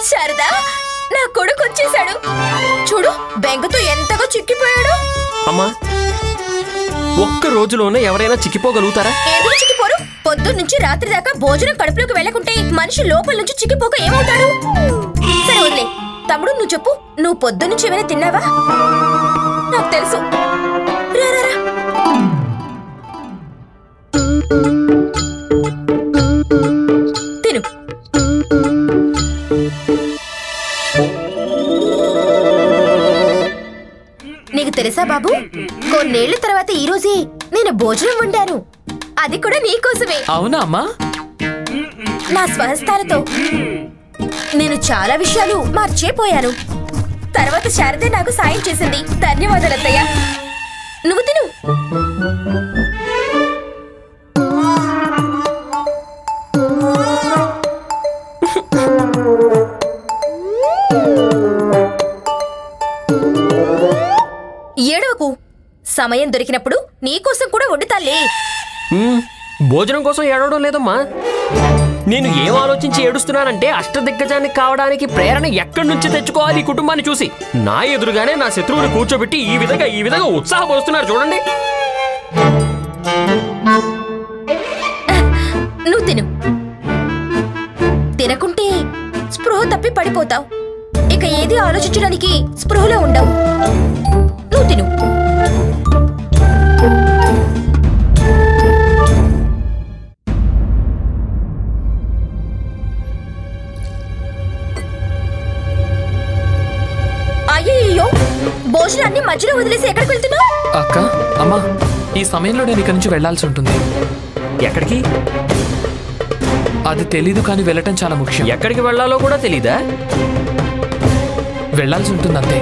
శారదా, నా కొడుకు వచ్చేసాడు. చూడు, బెంగతో ఎంతగా చిక్కిపోయాడు. అమ్మా, ఒక్క రోజులోనే ఎవరైనా చిక్కిపోగలుగుతారా? ఎందుకు చిక్కిపోరు? పొద్దున్నుంచి రాత్రి దాకా భోజనం కడుపులోకి వెళ్ళకుంటే మనిషి లోపల నుంచి చిక్కిపోక ఏమవుతాడు? సరే వదిలే. తమ్ముడు, నువ్వు చెప్పు, నువ్వు పొద్దున్నుంచి ఏమైనా తిన్నావా? నాకు తెలుసు. రా రా రా. తిను. నీకు తెలుసా బాబు, కొన్నేళ్ల తర్వాత ఈ రోజే నేను భోజనం వండాను. అది కూడా నీకోసమే. అవునా అమ్మా? నా స్వహస్తాలతో. నేను చాలా విషయాలు మార్చేపోయాను. తర్వాత శారదే నాకు సాయం చేసింది. ధన్యవాదాలు అత్తయ్య. నువ్వు తిను. ఏడవకు. సమయం దొరికినప్పుడు నీకోసం కూడా వండుతాలే. భోజనం కోసం ఏడవడం లేదమ్మా. నేను ఏం ఆలోచించి ఏడుస్తున్నానంటే అష్టదిగ్గజానికి కావడానికి ప్రేరణ ఎక్కడి నుంచి తెచ్చుకోవాలి ఈ కుటుంబాన్ని చూసి. నా ఎదురుగానే నా శత్రువుని కూర్చోబెట్టి ఈ విధంగా ఉత్సాహపరుస్తున్నారు చూడండి. నువ్వు తిను. తినకుంటే స్పృహ తప్పి పడిపోతావు. ఇక ఏది ఆలోచించడానికి స్పృహలో ఉండవు. నువ్వు తిను. అయ్యో, భోజనాన్ని మధ్యలో వదిలేసి ఎక్కడికి వెళ్తున్నావు? అక్క, అమ్మా, ఈ సమయంలో నేను ఇక్కడి నుంచి వెళ్లాల్సి ఉంటుంది. ఎక్కడికి? అది తెలీదు, కానీ వెళ్ళటం చాలా ముఖ్యం. ఎక్కడికి వెళ్లాలో కూడా తెలీదా? వెళ్లాల్సి ఉంటుంది అంతే.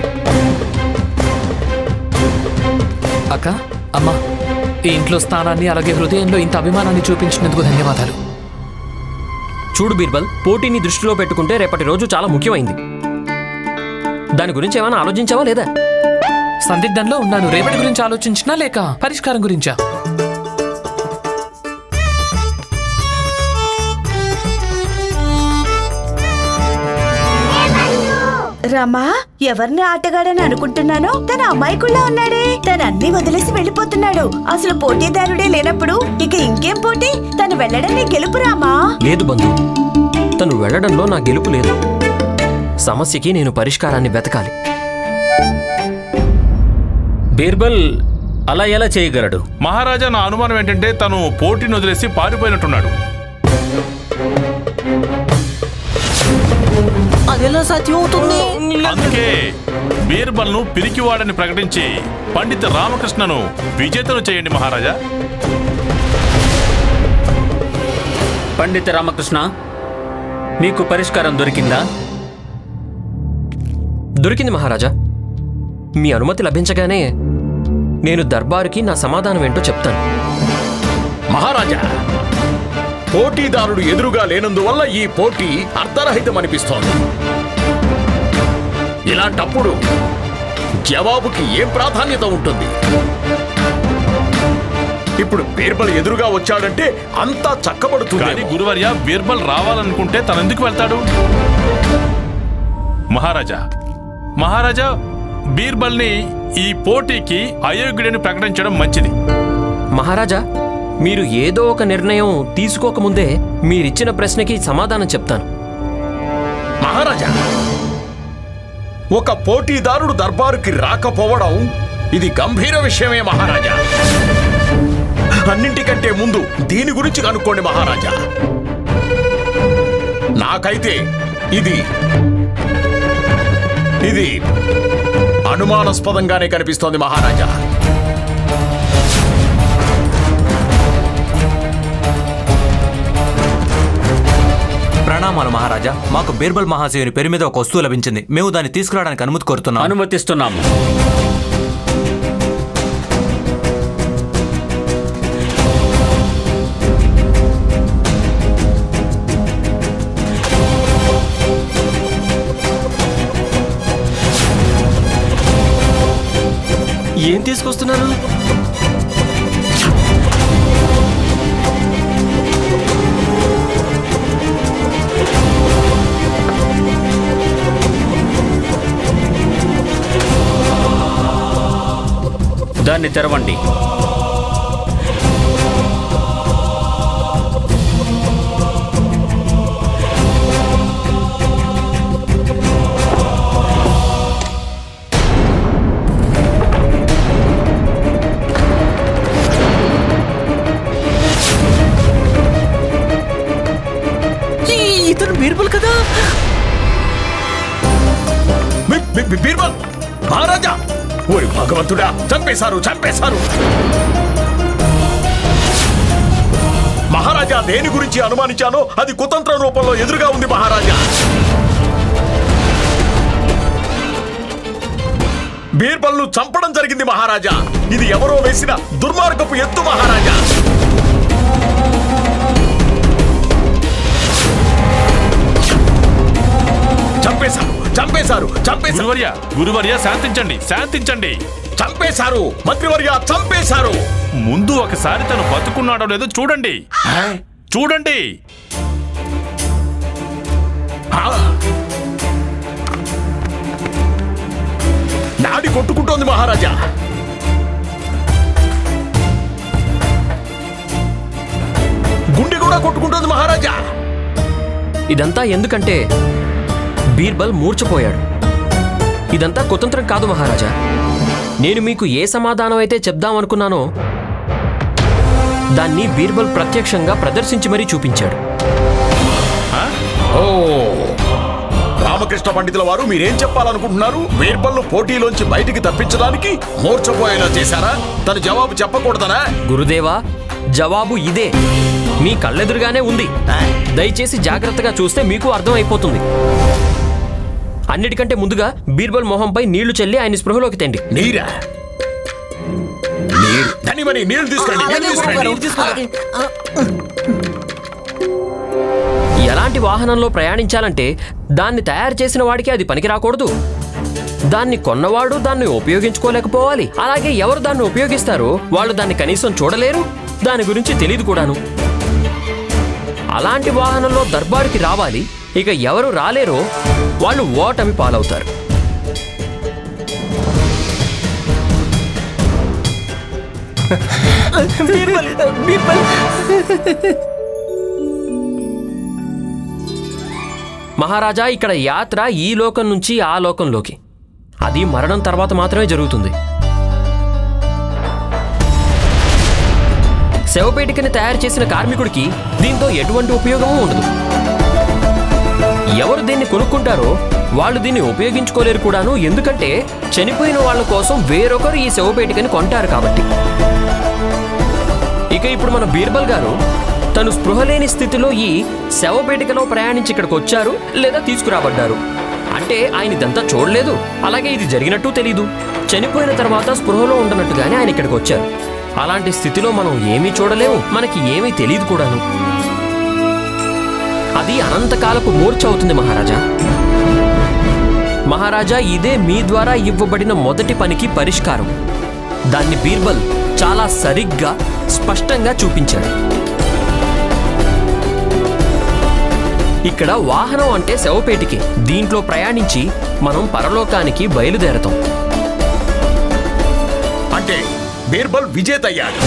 అక్క, అమ్మా, ఈ ఇంట్లో స్థానాన్ని అలాగే హృదయంలో ఇంత అభిమానాన్ని చూపించినందుకు ధన్యవాదాలు. చూడు బీర్బల్, పోటీని దృష్టిలో పెట్టుకుంటే రేపటి రోజు చాలా ముఖ్యమైంది. దాని గురించి ఏమైనా ఆలోచించావా లేదా? సందిగ్ధంలో ఉన్నాను. రేపటి గురించి ఆలోచించినా లేక పరిష్కారం గురించా? రమా, ఎవరిని ఆటగాడని అనుకుంటున్నానో తన అమాయకుల్లా ఉన్నాడే. తను అన్ని వదిలేసి వెళ్ళిపోతున్నాడు. అసలు పోటీదారుడే లేనప్పుడు ఇక ఇంకేం పోటీ? తను వెళ్ళడం నీ గెలుపు రామా. లేదు బంధు, తను వెళ్లడంలో నా గెలుపు లేదు. సమస్యకి నేను పరిష్కారాన్ని వెతకాలి. బీర్బల్ అలా ఎలా చేయగలడు? మహారాజా, నా అనుమానం ఏంటంటే తను పోటీని వదిలేసి పారిపోయినట్టున్నాడు. అదెలా సాధ్యం అవుతుంది? అందుకే బీర్బల్ ను పిరికివాడని ప్రకటించి పండిత రామకృష్ణను విజేతను చేయండి మహారాజా. పండిత రామకృష్ణ, మీకు పరిష్కారం దొరికిందా? దొరికింది మహారాజా. మీ అనుమతి లభించగానే నేను దర్బారుకి నా సమాధానం ఏంటో చెప్తాను. మహారాజా, పోటీదారుడు ఎదురుగా లేనందువల్ల ఈ పోటీ అర్థరహితమనిపిస్తోంది. ఇలాంటప్పుడు జవాబుకి ఏం ప్రాధాన్యత ఉంటుంది? ఇప్పుడు బీర్బల్ ఎదురుగా వచ్చాడంటే అంతా చక్కబడుతుంది. కానీ గురువర్య, బీర్బల్ రావాలనుకుంటే తనెందుకు వెళ్తాడు? మహారాజా, బీర్బల్ ని ఈ పోటీకి అయోగ్యుడని ప్రకటించడం మంచిది. మహారాజా, మీరు ఏదో ఒక నిర్ణయం తీసుకోకముందే మీరిచ్చిన ప్రశ్నకి సమాధానం చెప్తాను. మహారాజా, ఒక పోటీదారుడు దర్బారుకి రాకపోవడం ఇది గంభీర విషయమే మహారాజా. అన్నింటికంటే ముందు దీని గురించి కనుక్కోండి మహారాజా. నాకైతే ఇది అనుమానాస్పదంగానే కనిపిస్తోంది మహారాజా. ప్రణామాలు మహారాజా. మాకు బీర్బల్ మహాశయుని పేరు మీద ఒక వస్తువు లభించింది. మేము దాన్ని తీసుకురావడానికి అనుమతి కోరుతున్నాం. అనుమతిస్తున్నాము. ఏం తీసుకొస్తున్నారు? దాన్ని తెరవండి. ఇతను బీర్బల్ కదా? బీర్బల్ మహారాజా! ఓరి భగవంతుడా, చంపేశారు. మహారాజా, దేని గురించి అనుమానించానో అది కుతంత్ర రూపంలో ఎదురుగా ఉంది మహారాజా. బీర్బల్ ను చంపడం జరిగింది మహారాజా. ఇది ఎవరో వేసిన దుర్మార్గపు ఎత్తు మహారాజా. చంపేశారు. గురువర్య, శాంతించండి. చంపేశారు మంత్రివర్య, చంపేశారు. ముందు ఒకసారి తను బతుకున్నాడో లేదో చూడండి. నాడి కొట్టుకుంటోంది మహారాజా. గుండె కూడా కొట్టుకుంటోంది మహారాజా. ఇదంతా ఎందుకంటే బీర్బల్ మూర్ఛపోయాడు. ఇదంతా కుతంత్రం కాదు మహారాజా. నేను మీకు ఏ సమాధానం అయితే చెప్దామనుకున్నానో దాన్ని బీర్బల్ ప్రత్యక్షంగా ప్రదర్శించి మరీ చూపించాడు. రామకృష్ణ పండితుల వారు, మీరేం చెప్పాలనుకుంటున్నారు? బీర్బల్ ను పోటీలోంచి బయటికి తప్పించడానికి మూర్ఛపోయేలా చేశారా? తను జవాబు చెప్పకూడదనా? గురుదేవా, జవాబు ఇదే. మీ కళ్ళెదురుగానే ఉంది. దయచేసి జాగ్రత్తగా చూస్తే మీకు అర్థం అయిపోతుంది. అన్నిటికంటే ముందుగా బీర్బల్ మొహంపై నీళ్లు చల్లి ఆయన స్పృహలోకి తెండి. నీరా? ధనిమని నీళ్లు తీసుకురండి, నీళ్లు తీసుకురండి. ఎలాంటి వాహనంలో ప్రయాణించాలంటే దాన్ని తయారు చేసిన వాడికి అది పనికి రాకూడదు. దాన్ని కొన్నవాడు దాన్ని ఉపయోగించుకోలేకపోవాలి. అలాగే ఎవరు దాన్ని ఉపయోగిస్తారో వాళ్ళు దాన్ని కనీసం చూడలేరు, దాని గురించి తెలియదు కూడాను. అలాంటి వాహనంలో దర్బారుకి రావాలి. ఇక ఎవరు రాలేరో వాళ్ళు ఓటమి పాలవుతారు. మహారాజా, ఇక్కడ యాత్ర ఈ లోకం నుంచి ఆ లోకంలోకి, అది మరణం తర్వాత మాత్రమే జరుగుతుంది. శవపేటికని తయారు చేసిన కార్మికుడికి దీంతో ఎటువంటి ఉపయోగమూ ఉండదు. ఎవరు దీన్ని కొనుక్కుంటారో వాళ్ళు దీన్ని ఉపయోగించుకోలేరు కూడాను, ఎందుకంటే చనిపోయిన వాళ్ళ కోసం వేరొకరు ఈ శవపేటికని కొంటారు కాబట్టి. ఇక ఇప్పుడు మన బీర్బల్ గారు తను స్పృహ లేని స్థితిలో ఈ శవపేటికలో ప్రయాణించి ఇక్కడికి వచ్చారు లేదా తీసుకురాబడ్డారు. అంటే ఆయన ఇదంతా చూడలేదు, అలాగే ఇది జరిగినట్టు తెలీదు. చనిపోయిన తర్వాత స్పృహలో ఉండనట్టుగానే ఆయన ఇక్కడికి వచ్చారు. అలాంటి స్థితిలో మనం ఏమీ చూడలేము, మనకి ఏమీ తెలియదు కూడాను. అది అనంతకాలపు మూర్ఛ అవుతుంది మహారాజా. మహారాజా, ఇదే మీ ద్వారా ఇవ్వబడిన మొదటి పనికి పరిష్కారం. దాన్ని బీర్బల్ చాలా సరిగ్గా స్పష్టంగా చూపించాడు. ఇక్కడ వాహనం అంటే శవపేటికి, దీంట్లో ప్రయాణించి మనం పరలోకానికి బయలుదేరతాం. అంటే బీర్బల్ విజేత అయ్యాడు.